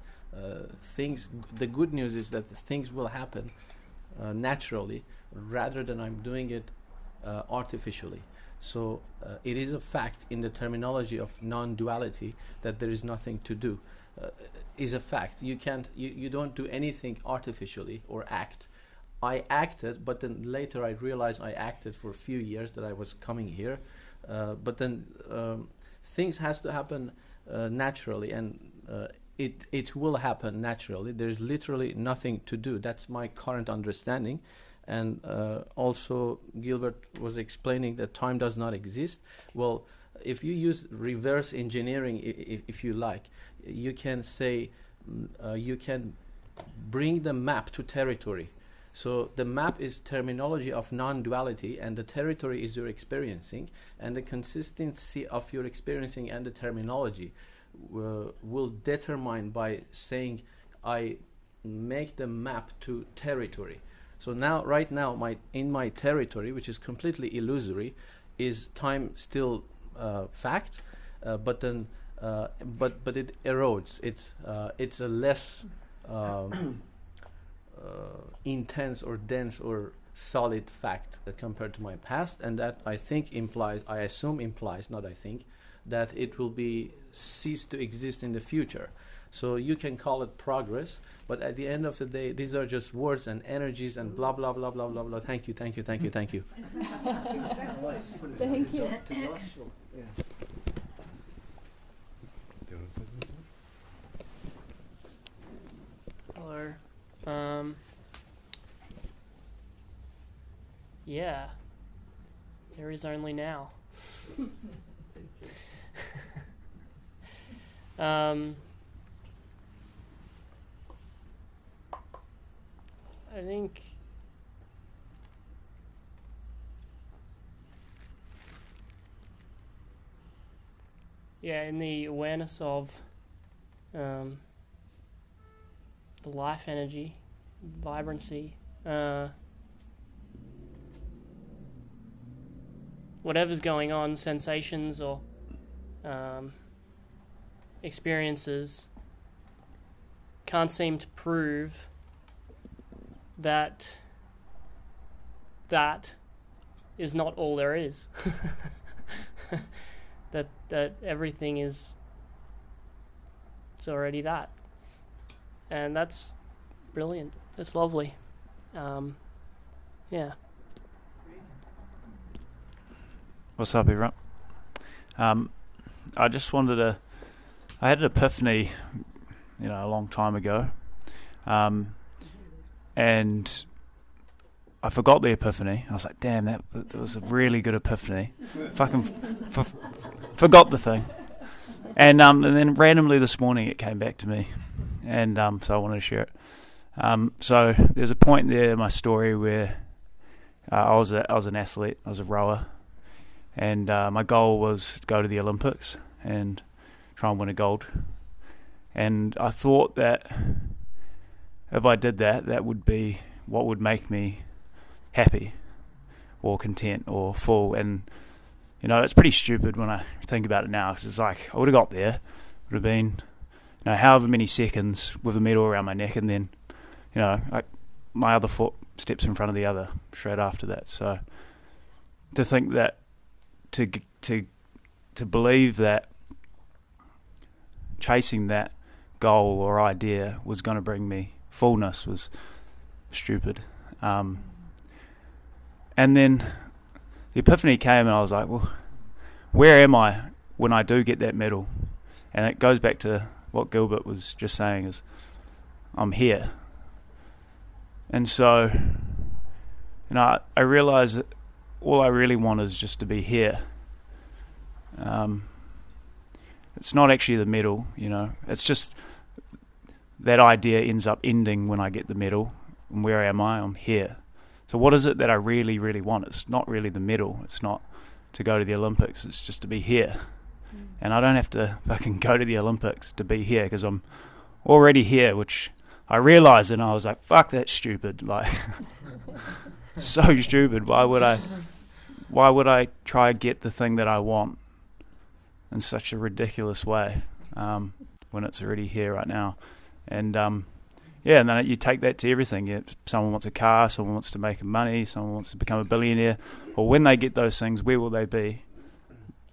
things. The good news is that things will happen naturally rather than I'm doing it artificially. So it is a fact in the terminology of non-duality that there is nothing to do. Is a fact. You don't do anything artificially or act. I acted, but then later I realized I acted for a few years that I was coming here. But then things has to happen naturally, and it will happen naturally. There's literally nothing to do. That's my current understanding. And also Gilbert was explaining that time does not exist. Well, if you use reverse engineering, if you like, you can say you can bring the map to territory. So the map is terminology of non-duality, and the territory is your experiencing, and the consistency of your experiencing and the terminology will determine by saying I make the map to territory. So now, right now, in my territory, which is completely illusory, is time still fact, but then but it erodes. It's a less intense or dense or solid fact compared to my past, and that I assume implies, that it will be cease to exist in the future. So you can call it progress, but at the end of the day, these are just words and energies and blah blah blah blah blah blah. Thank you. Thank you. Or yeah, there is only now. I think in the awareness of the life energy, vibrancy, whatever's going on, sensations or experiences, can't seem to prove that is not all there is. that everything is, it's already that. And that's brilliant. It's lovely. Yeah. What's up, everyone? I just wanted to... I had an epiphany, a long time ago. And I forgot the epiphany. I was like, damn, that was a really good epiphany. Fucking forgot the thing. And then randomly this morning it came back to me. And so I wanted to share it. So there's a point there in my story where I was an athlete. I was a rower. And my goal was to go to the Olympics and try and win a gold. And I thought that if I did that, that would be what would make me happy or content or full. And, it's pretty stupid when I think about it now, because it's like, I would have got there. It would have been, however many seconds with a medal around my neck, and then, my other foot steps in front of the other straight after that. So to think that, to believe that chasing that goal or idea was going to bring me fullness was stupid. And then the epiphany came, and I was like, well, where am I when I do get that medal? And it goes back to what Gilbert was just saying, is I'm here. And so, I realised that all I really want is just to be here. It's not actually the medal, it's just that idea ends up ending when I get the medal. And where am I? I'm here. So what is it that I really, really want? It's not really the medal. It's not to go to the Olympics. It's just to be here. And I don't have to fucking go to the Olympics to be here, because I'm already here, which I realised, and I was like, fuck, that's stupid. Like, so stupid. Why would I try and get the thing that I want in such a ridiculous way when it's already here right now? And and then you take that to everything. Someone wants a car, someone wants to make money, someone wants to become a billionaire. Or when they get those things, where will they be?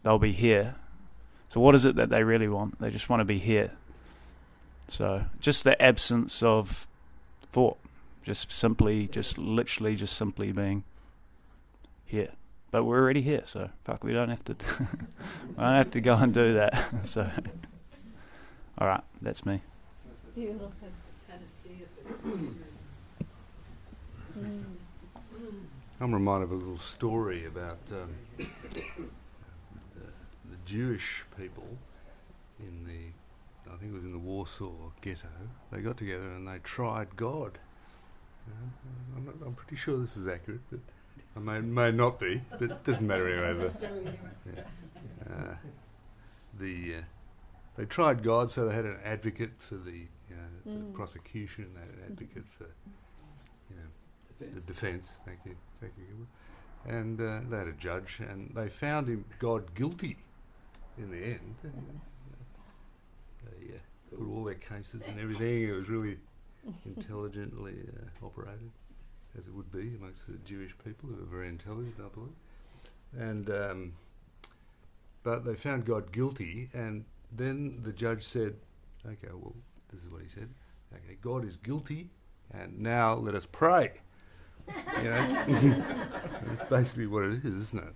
They'll be here. So what is it that they really want? They just want to be here. So just the absence of thought, literally simply being here. But we're already here, so fuck, we don't have to I don't have to go and do that. So all right, that's me. Beautiful. I'm reminded of a little story about the Jewish people in I think it was in the Warsaw ghetto. They got together and they tried God. I'm pretty sure this is accurate, but I may not be, but it doesn't matter anyway. They tried God, so they had an advocate for the prosecution, they had an advocate for the defence. Thank you, Gilbert. And they had a judge, and they found God guilty in the end. They put all their cases and everything. It was really intelligently operated, as it would be amongst the Jewish people, who are very intelligent, I believe. And but they found God guilty, and then the judge said, "Okay, well, this is what he said. Okay, God is guilty, and now let us pray." That's basically what it is, isn't it?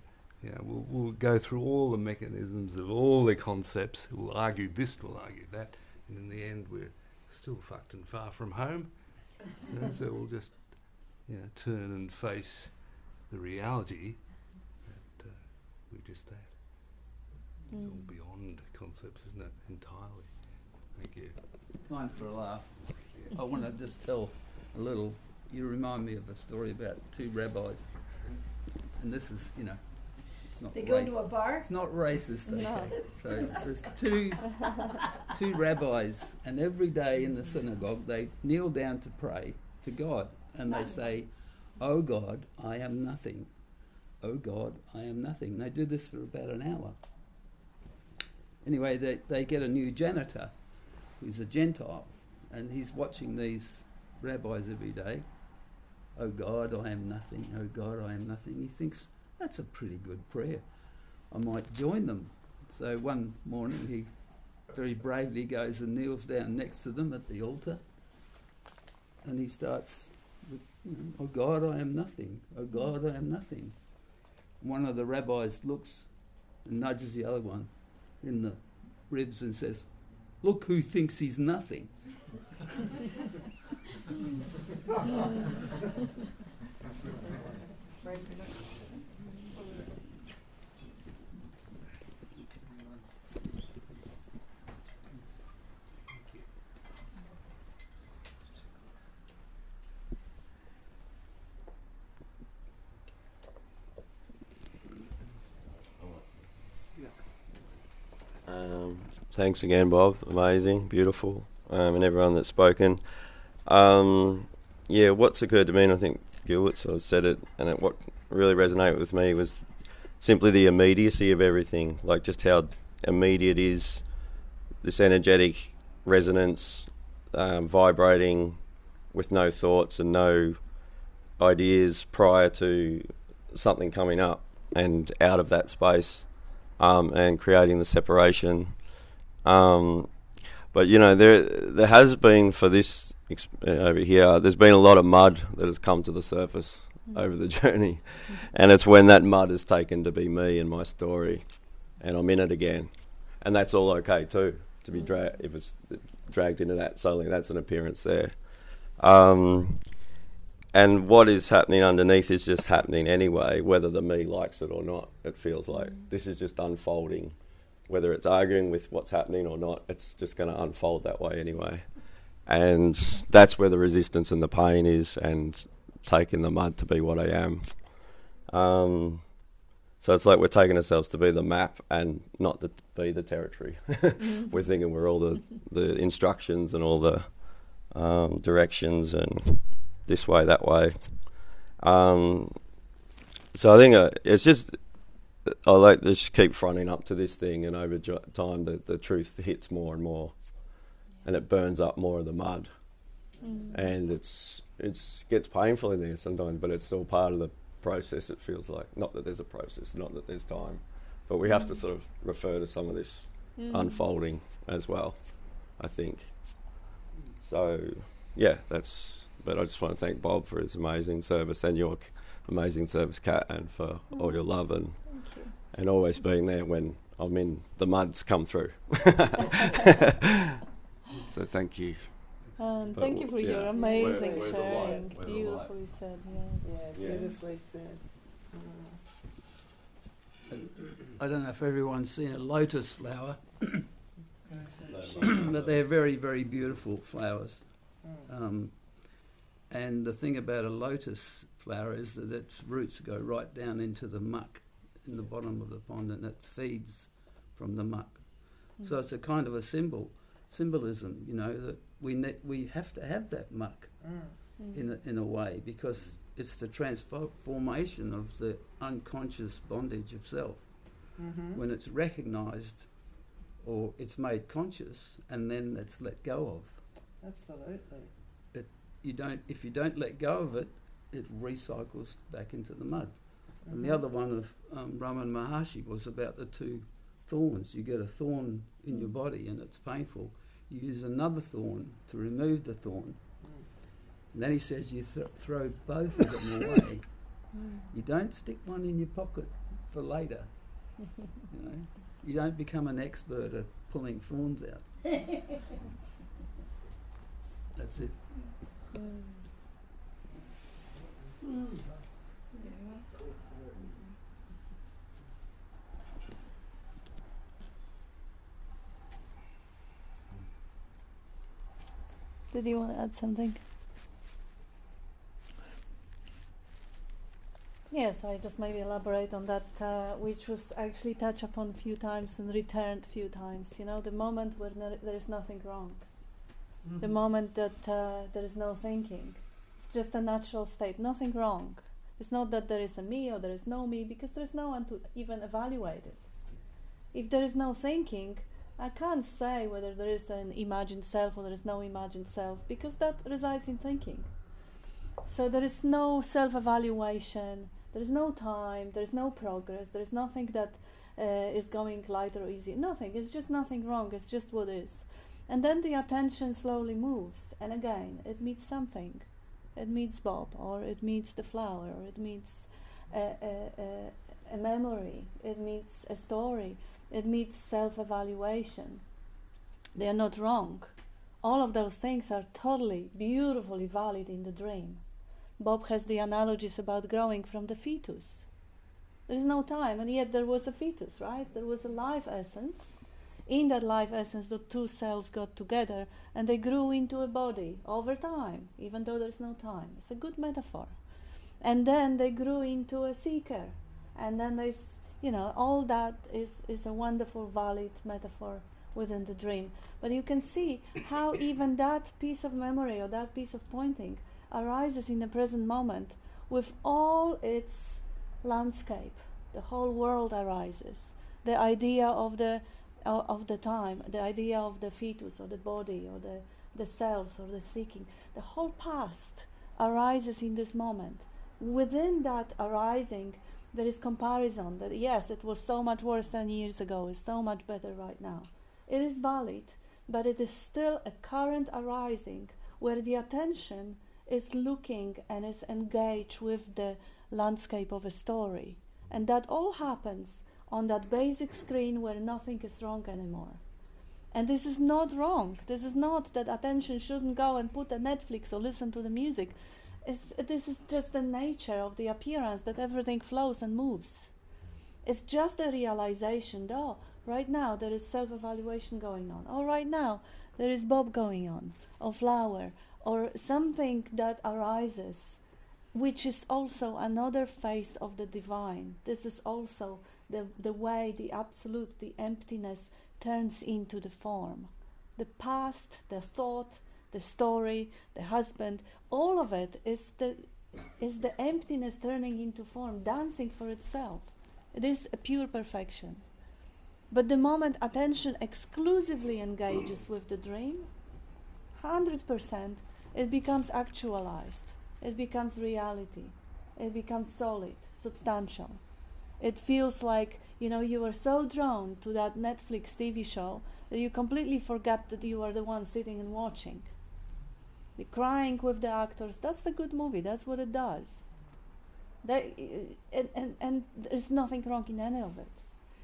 We'll go through all the mechanisms of all the concepts. We'll argue this, we'll argue that, and in the end, we're still fucked and far from home. So we'll just, turn and face the reality that we're just that. It's all beyond concepts, isn't it? Entirely. Thank you. Time for a laugh. I want to just tell a little you remind me of a story about two rabbis, and this is, you know, it's not. They go into a bar? It's not racist. Okay? No. So there's two rabbis, and every day in the synagogue they kneel down to pray to God, and they say, "Oh God, I am nothing. Oh God, I am nothing." They do this for about an hour. Anyway, they get a new janitor who's a Gentile, and he's watching these rabbis every day. "Oh God, I am nothing. Oh God, I am nothing." He thinks, that's a pretty good prayer. I might join them. So one morning he very bravely goes and kneels down next to them at the altar, and he starts with, "Oh God, I am nothing. Oh God, I am nothing." One of the rabbis looks and nudges the other one in the ribs and says, "Look who thinks he's nothing." Thanks again, Bob. Amazing, beautiful, and everyone that's spoken. What's occurred to me, and I think Gilbert sort of said it, and what really resonated with me was simply the immediacy of everything, like just how immediate is this energetic resonance, vibrating with no thoughts and no ideas prior to something coming up and out of that space, and creating the separation. But you know, there has been for this over here, there's been a lot of mud that has come to the surface over the journey, and it's when that mud is taken to be me and my story, and I'm in it again, and that's all okay too, to be if it's dragged into that. Suddenly that's an appearance there, and what is happening underneath is just happening anyway, whether the me likes it or not. It feels like this is just unfolding. Whether it's arguing with what's happening or not, it's just going to unfold that way anyway. And that's where the resistance and the pain is, and taking the mud to be what I am. So it's like we're taking ourselves to be the map and not be the territory. We're thinking we're all the instructions and all the directions and this way, that way. So I think it's just... I like to just keep fronting up to this thing, and over time the truth hits more and more, and it burns up more of the mud, and it gets painful in there sometimes, but it's still part of the process. It feels like, not that there's a process, not that there's time, but we have to sort of refer to some of this unfolding as well, I think. So yeah, but I just want to thank Bob for his amazing service, and your amazing service, Kat, and for all your love and always being there when the mud's come through. So thank you. Thank you for your amazing sharing. Beautifully said. Yeah, beautifully said. I don't know if everyone's seen a lotus flower, but they're very, very beautiful flowers. And the thing about a lotus flower is that its roots go right down into the muck in the bottom of the pond, and it feeds from the muck. So it's a kind of a symbolism, you know, that we have to have that muck in a way, because it's the transformation of the unconscious bondage of self. When it's recognised or it's made conscious, and then it's let go of. Absolutely. If you don't let go of it, it recycles back into the mud. And the other one of Ramana Maharishi was about the two thorns. You get a thorn in your body and it's painful. You use another thorn to remove the thorn. And then he says you throw both of them away. You don't stick one in your pocket for later. You know, you don't become an expert at pulling thorns out. That's it. Did you want to add something? Yes, I just maybe elaborate on that, which was actually touched upon a few times and returned a few times. You know, the moment where there is nothing wrong, the moment that there is no thinking. It's just a natural state, nothing wrong. It's not that there is a me or there is no me, because there is no one to even evaluate it. If there is no thinking, I can't say whether there is an imagined self or there is no imagined self, because that resides in thinking. So there is no self-evaluation, there is no time, there is no progress, there is nothing that is going light or easy. Nothing, it's just nothing wrong, it's just what is. And then the attention slowly moves, and again, it meets something. It meets Bob, or it meets the flower, or it meets a memory, it meets a story, it meets self-evaluation. They are not wrong. All of those things are totally, beautifully valid in the dream. Bob has the analogies about growing from the fetus. There is no time, and yet there was a fetus, right? There was a life essence. In that life essence, the two cells got together, and they grew into a body over time, even though there is no time. It's a good metaphor. And then they grew into a seeker. And then there's, all that is a wonderful, valid metaphor within the dream. But you can see how even that piece of memory or that piece of pointing arises in the present moment with all its landscape. The whole world arises. The idea of the time, the idea of the fetus or the body or the cells or the seeking. The whole past arises in this moment. Within that arising, there is comparison that yes, it was so much worse 10 years ago, it's so much better right now. It is valid, but it is still a current arising where the attention is looking and is engaged with the landscape of a story. And that all happens on that basic screen where nothing is wrong anymore. And this is not wrong. This is not that attention shouldn't go and put a Netflix or listen to the music. This is just the nature of the appearance that everything flows and moves. It's just a realization, though, right now there is self-evaluation going on. Or right now there is Bob going on, or flower, or something that arises, which is also another face of the divine. This is also the way the absolute, the emptiness, turns into the form. The past, the thought, the story, the husband, all of it is the emptiness turning into form, dancing for itself. It is a pure perfection. But the moment attention exclusively engages with the dream, 100%, it becomes actualized. It becomes reality. It becomes solid, substantial. It feels like, you were so drawn to that Netflix TV show that you completely forgot that you are the one sitting and watching. The crying with the actors, that's a good movie, that's what it does. And there's nothing wrong in any of it.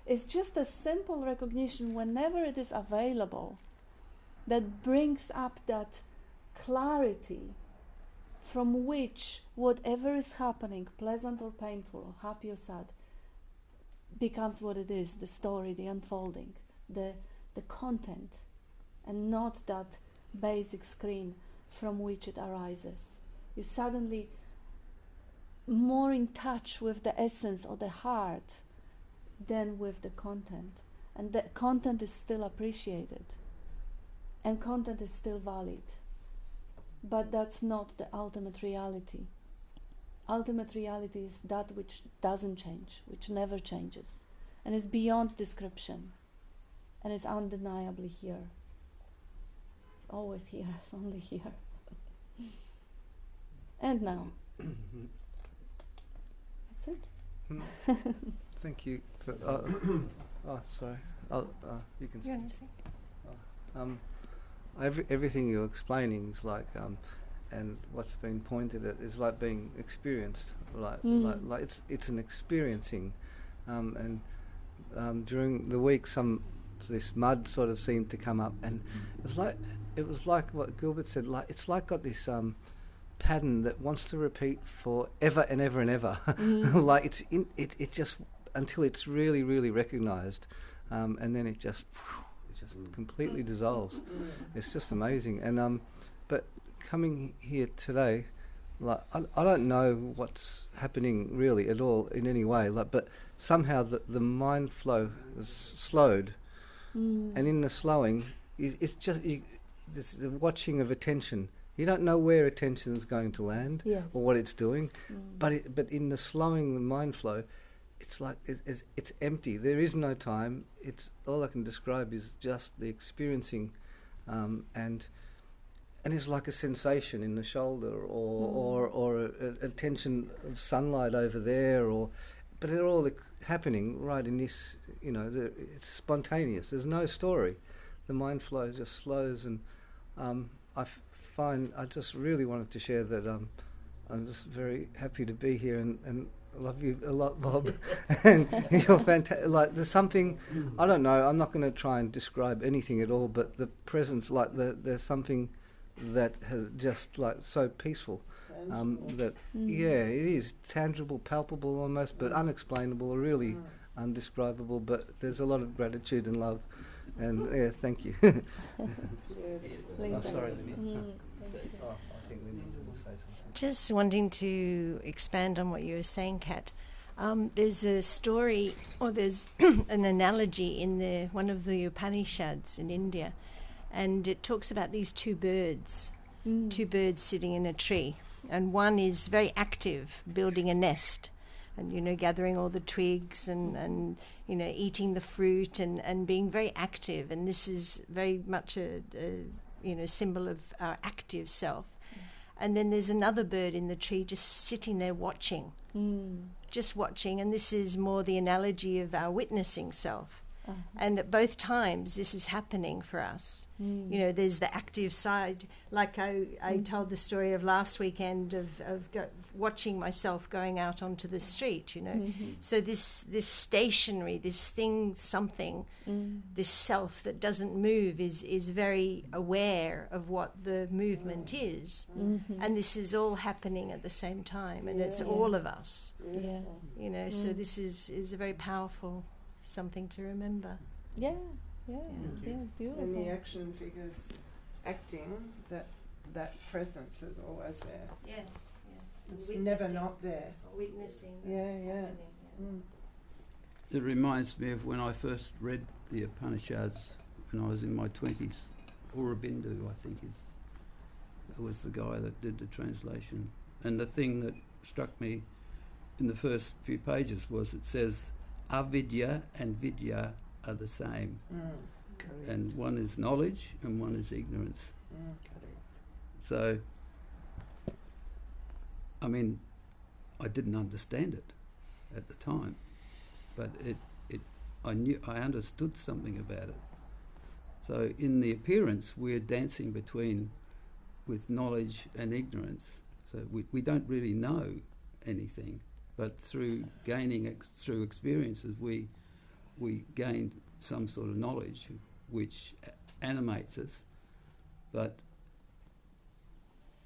It's just a simple recognition whenever it is available that brings up that clarity from which whatever is happening, pleasant or painful, or happy or sad, becomes what it is, the story, the unfolding, the content, and not that basic screen from which it arises. You're suddenly more in touch with the essence or the heart than with the content. And the content is still appreciated. And content is still valid. But that's not the ultimate reality. Ultimate reality is that which doesn't change, which never changes, and is beyond description, and is undeniably here. It's always here, it's only here. And now. That's it. Thank you. For, sorry. You can speak. Everything you're explaining is like, and what's been pointed at is like being experienced. Like it's an experiencing, and during the week, this mud sort of seemed to come up, and it was like what Gilbert said. Like it's like got this pattern that wants to repeat for ever and ever and ever. Like it just until it's really, really recognised, and then it just completely dissolves. It's just amazing. And but coming here today, like I don't know what's happening really at all in any way, like, but somehow the mind flow is slowed, and in the slowing, it's just this the watching of attention. You don't know where attention is going to land or what it's doing, but in the slowing the mind flow, it's like it's empty. There is no time. It's all I can describe is just the experiencing, and it's like a sensation in the shoulder, or a tension of sunlight over there, but they're all happening right in this. You know, it's spontaneous. There's no story. The mind flow just slows, and I just really wanted to share that. I'm just very happy to be here, and I love you a lot, Bob. And you're fantastic. Like, there's something, I don't know, I'm not going to try and describe anything at all, but the presence, like, there's something that has just, like, so peaceful. That, yeah, it is tangible, palpable almost, but unexplainable, really undescribable, but there's a lot of gratitude and love. And, yeah, thank you. I'm sorry, Denise. I think we need to say something. Just wanting to expand on what you were saying, Kat. There's a story, or there's an analogy in one of the Upanishads in India, and it talks about these two birds sitting in a tree, and one is very active, building a nest, and gathering all the twigs and eating the fruit and being very active, and this is very much a symbol of our active self. And then there's another bird in the tree just sitting there watching, just watching. And this is more the analogy of our witnessing self. And at both times, this is happening for us. There's the active side. Like I told the story of last weekend of watching myself going out onto the street, So this stationary, this thing, something, this self that doesn't move is very aware of what the movement is. And this is all happening at the same time. And it's all of us. So this is a very powerful something to remember. Beautiful. And the action figures acting, that presence is always there. Yes. It's never not there. Witnessing. It reminds me of when I first read the Upanishads when I was in my 20s. Aurobindo, I think was the guy that did the translation. And the thing that struck me in the first few pages was it says avidya and vidya are the same. And one is knowledge and one is ignorance. So, I mean, I didn't understand it at the time, but I understood something about it. So in the appearance, we're dancing with knowledge and ignorance. So we don't really know anything. But through gaining through experiences, we gain some sort of knowledge which animates us. But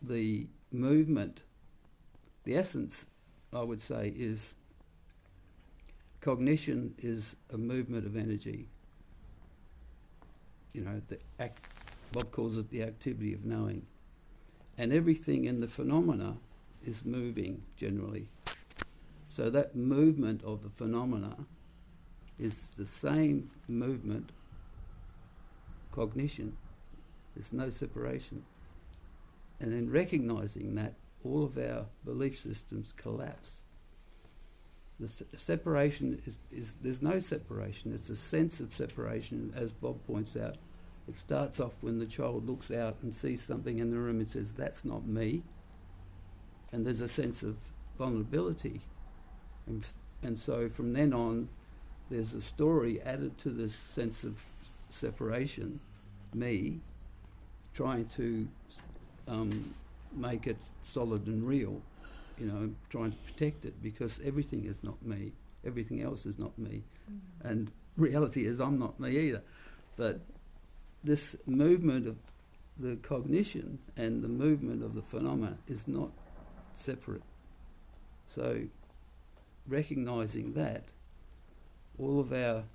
the movement, the essence, I would say, is cognition is a movement of energy. Bob calls it the activity of knowing. And everything in the phenomena is moving generally. So that movement of the phenomena is the same movement, cognition. There's no separation. And then recognising that, all of our belief systems collapse. The separation is there's no separation. It's a sense of separation, as Bob points out. It starts off when the child looks out and sees something in the room and says, "That's not me." And there's a sense of vulnerability. And so from then on, there's a story added to this sense of separation, me, trying to make it solid and real, trying to protect it, because everything is not me, everything else is not me. And reality is I'm not me either. But this movement of the cognition and the movement of the phenomena is not separate. So recognising that, all of our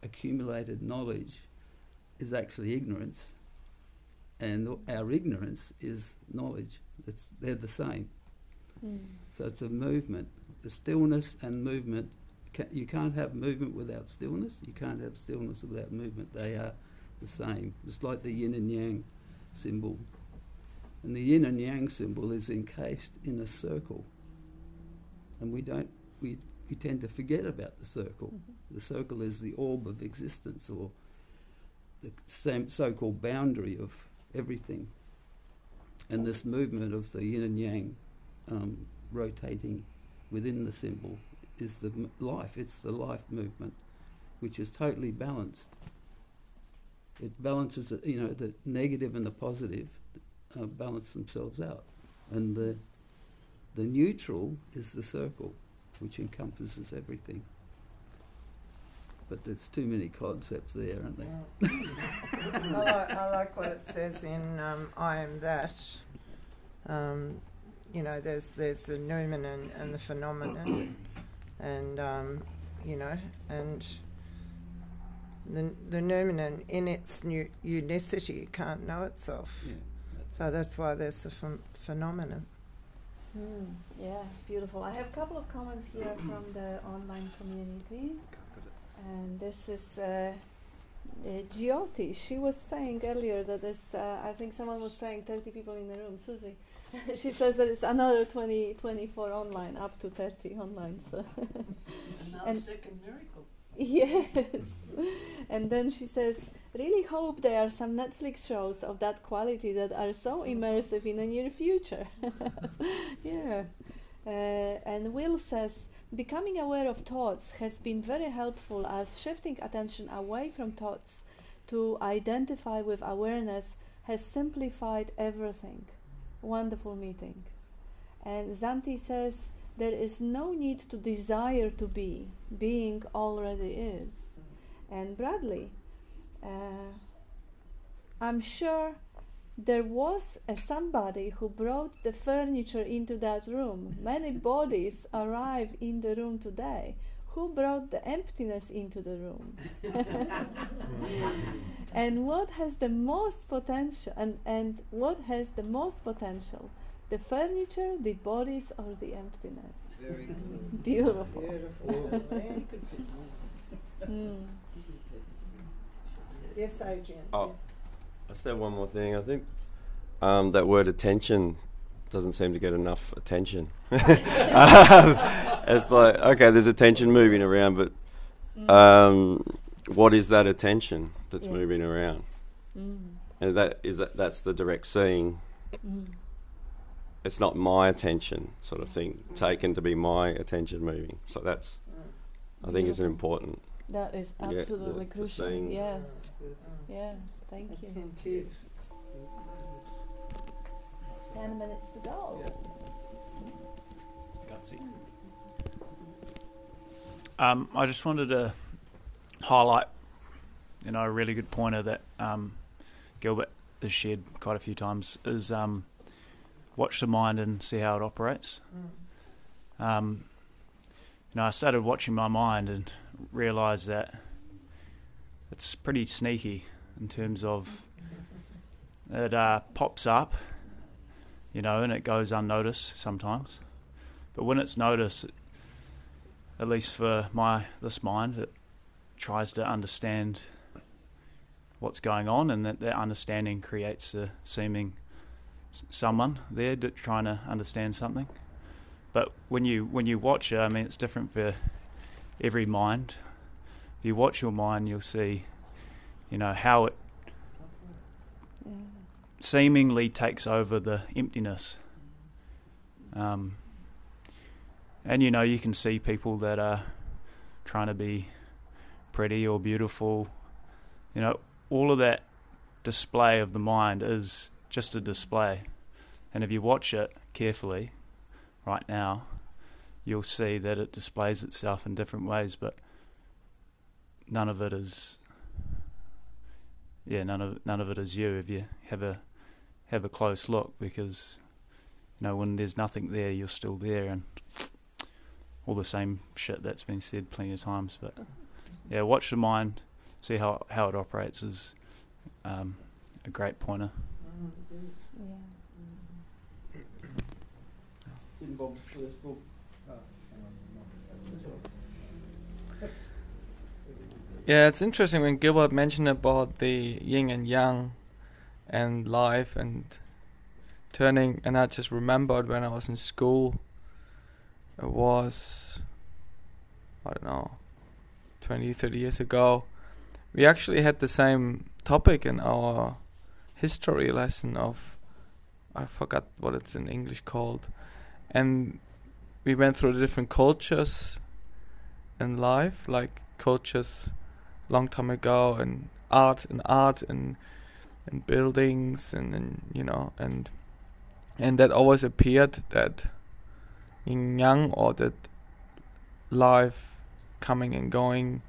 accumulated knowledge is actually ignorance, and our ignorance is knowledge. They're the same. So it's a movement. The stillness and movement, you can't have movement without stillness. You can't have stillness without movement. They are the same. It's like the yin and yang symbol. And the yin and yang symbol is encased in a circle. And we tend to forget about the circle. The circle is the orb of existence, or the same so-called boundary of everything. And this movement of the yin and yang rotating within the symbol is the life. It's the life movement, which is totally balanced. It balances, the negative and the positive balance themselves out. And the neutral is the circle, which encompasses everything. But there's too many concepts there, aren't there? I like what it says in I Am That. There's the noumenon and the phenomenon, and and the noumenon in its unicity can't know itself. Yeah, so that's why there's the phenomenon. Yeah, beautiful. I have a couple of comments here from the online community. And this is Jyoti. She was saying earlier that there's, I think someone was saying 30 people in the room. Susie. She says that it's another 24 online, up to 30 online. So Another second miracle. Yes. And then she says, really hope there are some Netflix shows of that quality that are so immersive in the near future. Yeah. And Will says, becoming aware of thoughts has been very helpful, as shifting attention away from thoughts to identify with awareness has simplified everything. Wonderful meeting. And Zanti says, there is no need to desire to be. Being already is. And Bradley, I'm sure there was somebody who brought the furniture into that room. Many bodies arrive in the room today. Who brought the emptiness into the room? And what has the most potential? And what has the most potential? The furniture, the bodies, or the emptiness? Very good. Beautiful. Yes, Adrian. Oh, I said one more thing. I think that word attention doesn't seem to get enough attention. It's like, okay, there's attention moving around, but what is that attention that's moving around? And that's the direct seeing. It's not my attention sort of thing, taken to be my attention moving. So that's, I think, is an important. That is absolutely crucial. Yes. Yeah, thank you. Attentive. 10 minutes to go. Gutsy. I just wanted to highlight, a really good pointer that Gilbert has shared quite a few times is watch the mind and see how it operates. I started watching my mind and realised that it's pretty sneaky in terms of it pops up, and it goes unnoticed sometimes. But when it's noticed, at least for this mind, it tries to understand what's going on, and that understanding creates a seeming someone there trying to understand something. But when you watch it, it's different for every mind. If you watch your mind, you'll see, how it seemingly takes over the emptiness. And you can see people that are trying to be pretty or beautiful. All of that display of the mind is just a display. And if you watch it carefully right now, you'll see that it displays itself in different ways, but none of it is none of it is you if you have a close look, because when there's nothing there, you're still there, and all the same shit that's been said plenty of times. But watch the mind, see how it operates is a great pointer. reading Bob's first book. Yeah, it's interesting when Gilbert mentioned about the yin and yang and life and turning, and I just remembered when I was in school, it was, I don't know, 20, 30 years ago, we actually had the same topic in our history lesson of, I forgot what it's in English called, and we went through the different cultures in life, like cultures long time ago, and art and buildings and you know, and that always appeared that yin yang, or that life coming and going,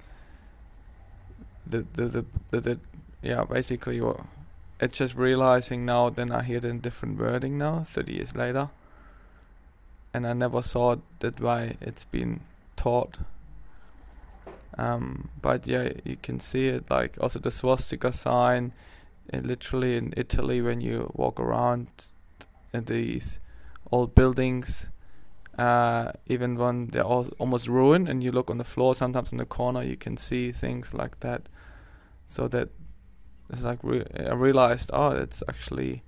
the yeah, basically, it's just realizing now, then I hear it in different wording now 30 years later, and I never saw it that way it's been taught. But yeah, you can see it, like also the swastika sign, literally in Italy, when you walk around in these old buildings, even when they're all almost ruined and you look on the floor, sometimes in the corner you can see things like that. So that it's like I realized, oh, it's actually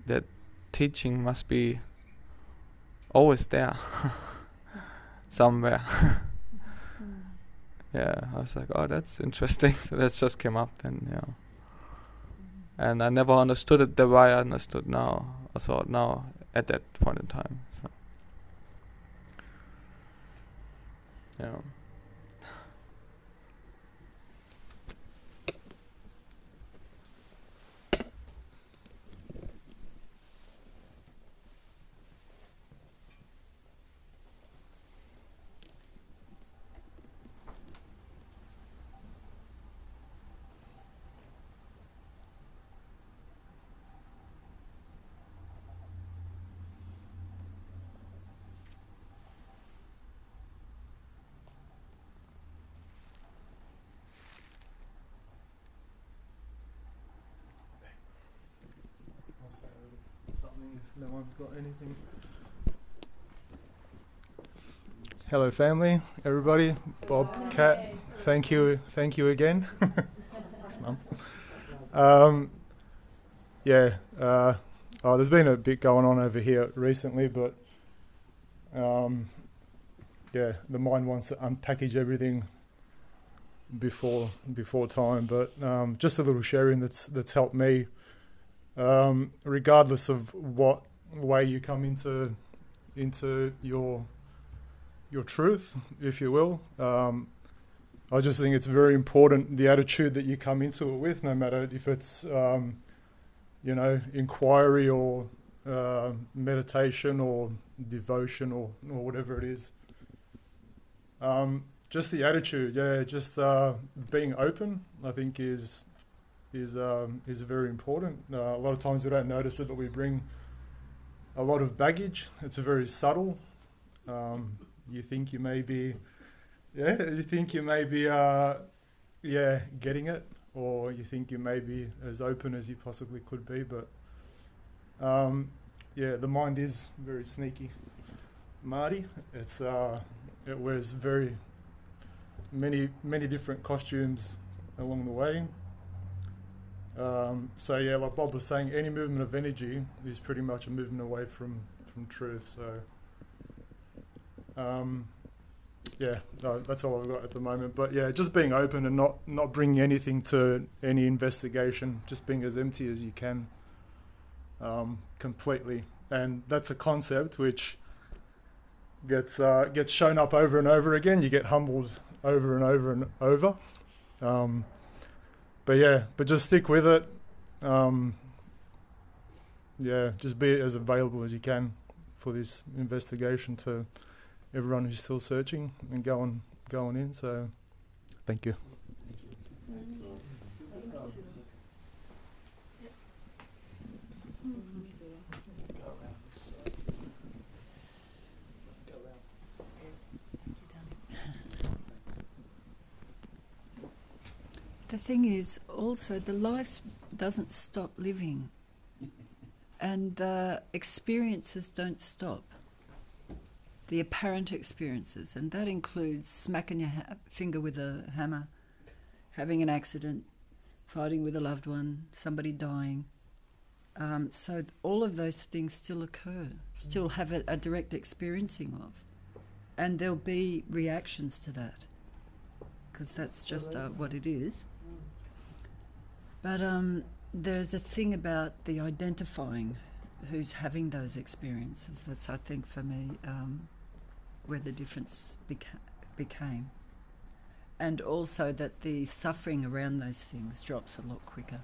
that teaching must be always there somewhere. Yeah, I was like, oh, that's interesting. So that just came up then, yeah. And I never understood it the way I understood now. I saw it now at that point in time. So. Yeah. No one's got anything. Hello, family, everybody. Bob, Kat, thank you again. That's Mum. There's been a bit going on over here recently, but the mind wants to unpackage everything before time. But just a little sharing that's helped me. Regardless of what way you come into your truth, if you will, I just think it's very important, the attitude that you come into it with, no matter if it's inquiry or meditation or devotion or whatever it is. Just the attitude, just being open, I think is very important. A lot of times we don't notice it, but we bring a lot of baggage. It's very subtle. You think you may be getting it, or you think you may be as open as you possibly could be, but the mind is very sneaky, Marty. It wears very many different costumes along the way. Like Bob was saying, any movement of energy is pretty much a movement away from truth. So, that's all I've got at the moment. But just being open and not bringing anything to any investigation, just being as empty as you can, completely. And that's a concept which gets shown up over and over again. You get humbled over and over and over. But just stick with it. Just be as available as you can for this investigation to everyone who's still searching and going in. So, thank you. The thing is, also, the life doesn't stop living. And experiences don't stop. The apparent experiences, and that includes smacking your finger with a hammer, having an accident, fighting with a loved one, somebody dying. So all of those things still occur, still have a direct experiencing of. And there'll be reactions to that, because that's just what it is. But there's a thing about the identifying who's having those experiences. That's, I think, for me, where the difference became. And also that the suffering around those things drops a lot quicker.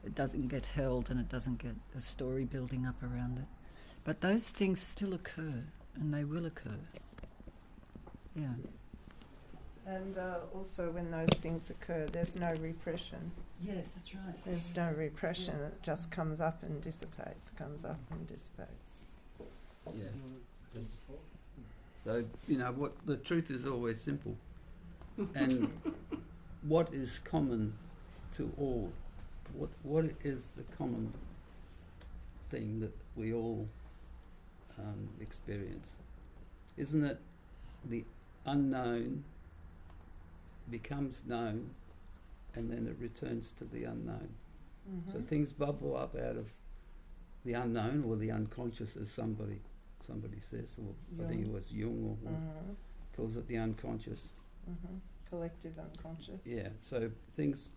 It doesn't get held and it doesn't get a story building up around it. But those things still occur, and they will occur. Yeah. And also when those things occur, there's no repression. Yes, that's right. There's no repression. Yeah. It just comes up and dissipates, comes up and dissipates. Yeah. So, what the truth is always simple. And what is common to all? What is the common thing that we all experience? Isn't it the unknown becomes known, and then it returns to the unknown? Mm-hmm. So things bubble up out of the unknown or the unconscious, as somebody says, or Jung. I think it was Jung or calls it the unconscious. Mm-hmm. Collective unconscious. Yeah, so things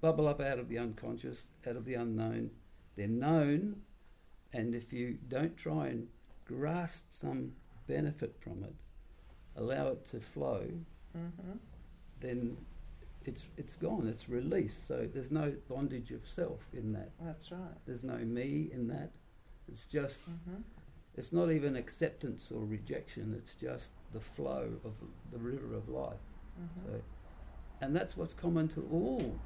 bubble up out of the unconscious, out of the unknown. They're known, and if you don't try and grasp some benefit from it, allow it to flow, then it's gone, it's released. So there's no bondage of self in that. That's right. There's no me in that. It's just, it's not even acceptance or rejection, it's just the flow of the river of life. So, and that's what's common to all,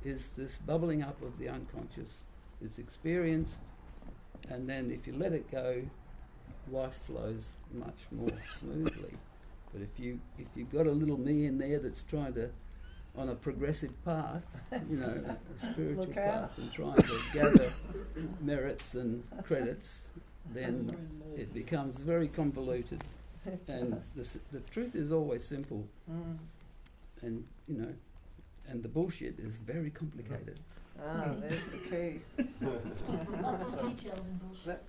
is this bubbling up of the unconscious is experienced, and then if you let it go, life flows much more smoothly. But if you've got a little me in there that's trying to, on a progressive path, a spiritual path, and trying to gather merits and credits, then it becomes very convoluted. And the truth is always simple, and and the bullshit is very complicated. Ah, there's the key. Lots of details and bullshit.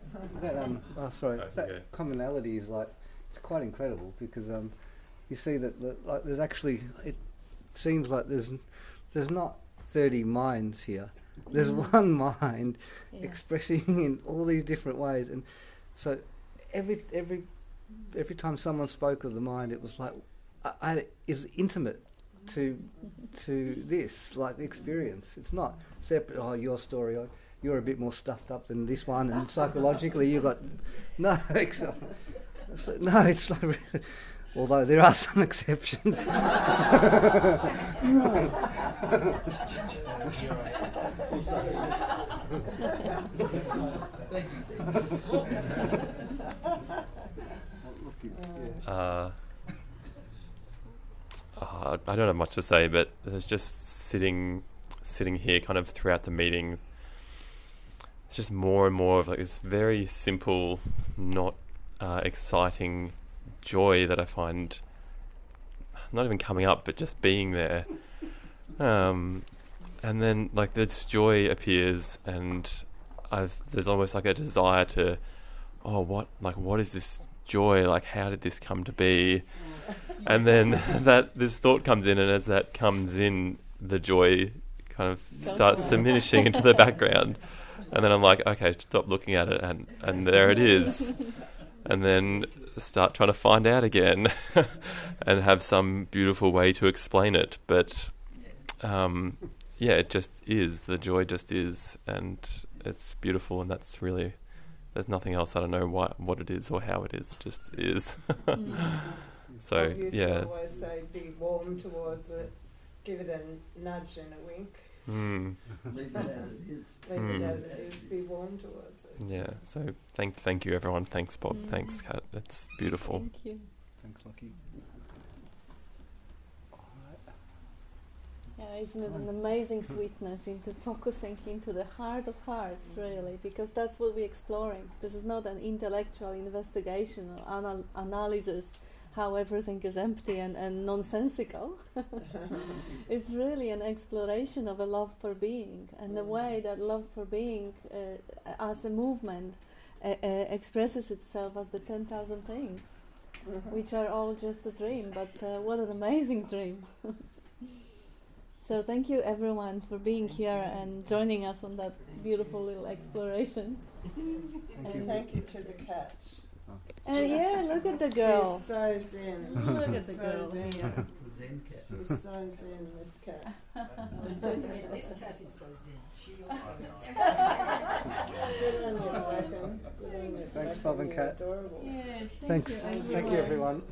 That commonality is it's quite incredible, because you see that there's actually, it seems like there's not 30 minds here. There's one mind expressing in all these different ways, and so every time someone spoke of the mind, it was like is intimate to this, like the experience. It's not separate. Oh, your story. Oh, you're a bit more stuffed up than this one, and psychologically you got no. It's like although there are some exceptions. I don't have much to say, but there's just sitting here kind of throughout the meeting. It's just more and more of this very simple, not exciting joy that I find not even coming up, but just being there. And then this joy appears, and there's almost a desire to, what is this joy? How did this come to be? And then this thought comes in, and as that comes in, the joy kind of starts diminishing into the background. And then I'm like, okay, stop looking at it, and there it is. And then start trying to find out again and have some beautiful way to explain it. But it just is. The joy just is, and it's beautiful, and that's really, there's nothing else. I don't know what it is or how it is. It just is. So, I used to always say, be warm towards it, give it a nudge and a wink. Leave it as it is. Leave it as it is, be warm towards it. Yeah, so thank you everyone. Thanks Bob, thanks Kat, it's beautiful. Thank you. Thanks, Lucky. Yeah, isn't it an amazing sweetness into focusing into the heart of hearts, really, because that's what we're exploring. This is not an intellectual investigation or analysis how everything is empty and nonsensical. It's really an exploration of a love for being, and the way that love for being as a movement expresses itself as the 10,000 things, which are all just a dream, but what an amazing dream. So thank you everyone for being here and joining us on that beautiful little exploration. Thank you to the cat. Yeah, look at the girl. She's so zen. Look at the So girl. zen. Yeah. Zen cat. She's so zen, this cat. This cat is so zen. She also is. Good on you, Bracken. Good on you. Thanks, Bracken. Bob and You're Kat. adorable. Yes, Thanks. thank you Thank you, everyone.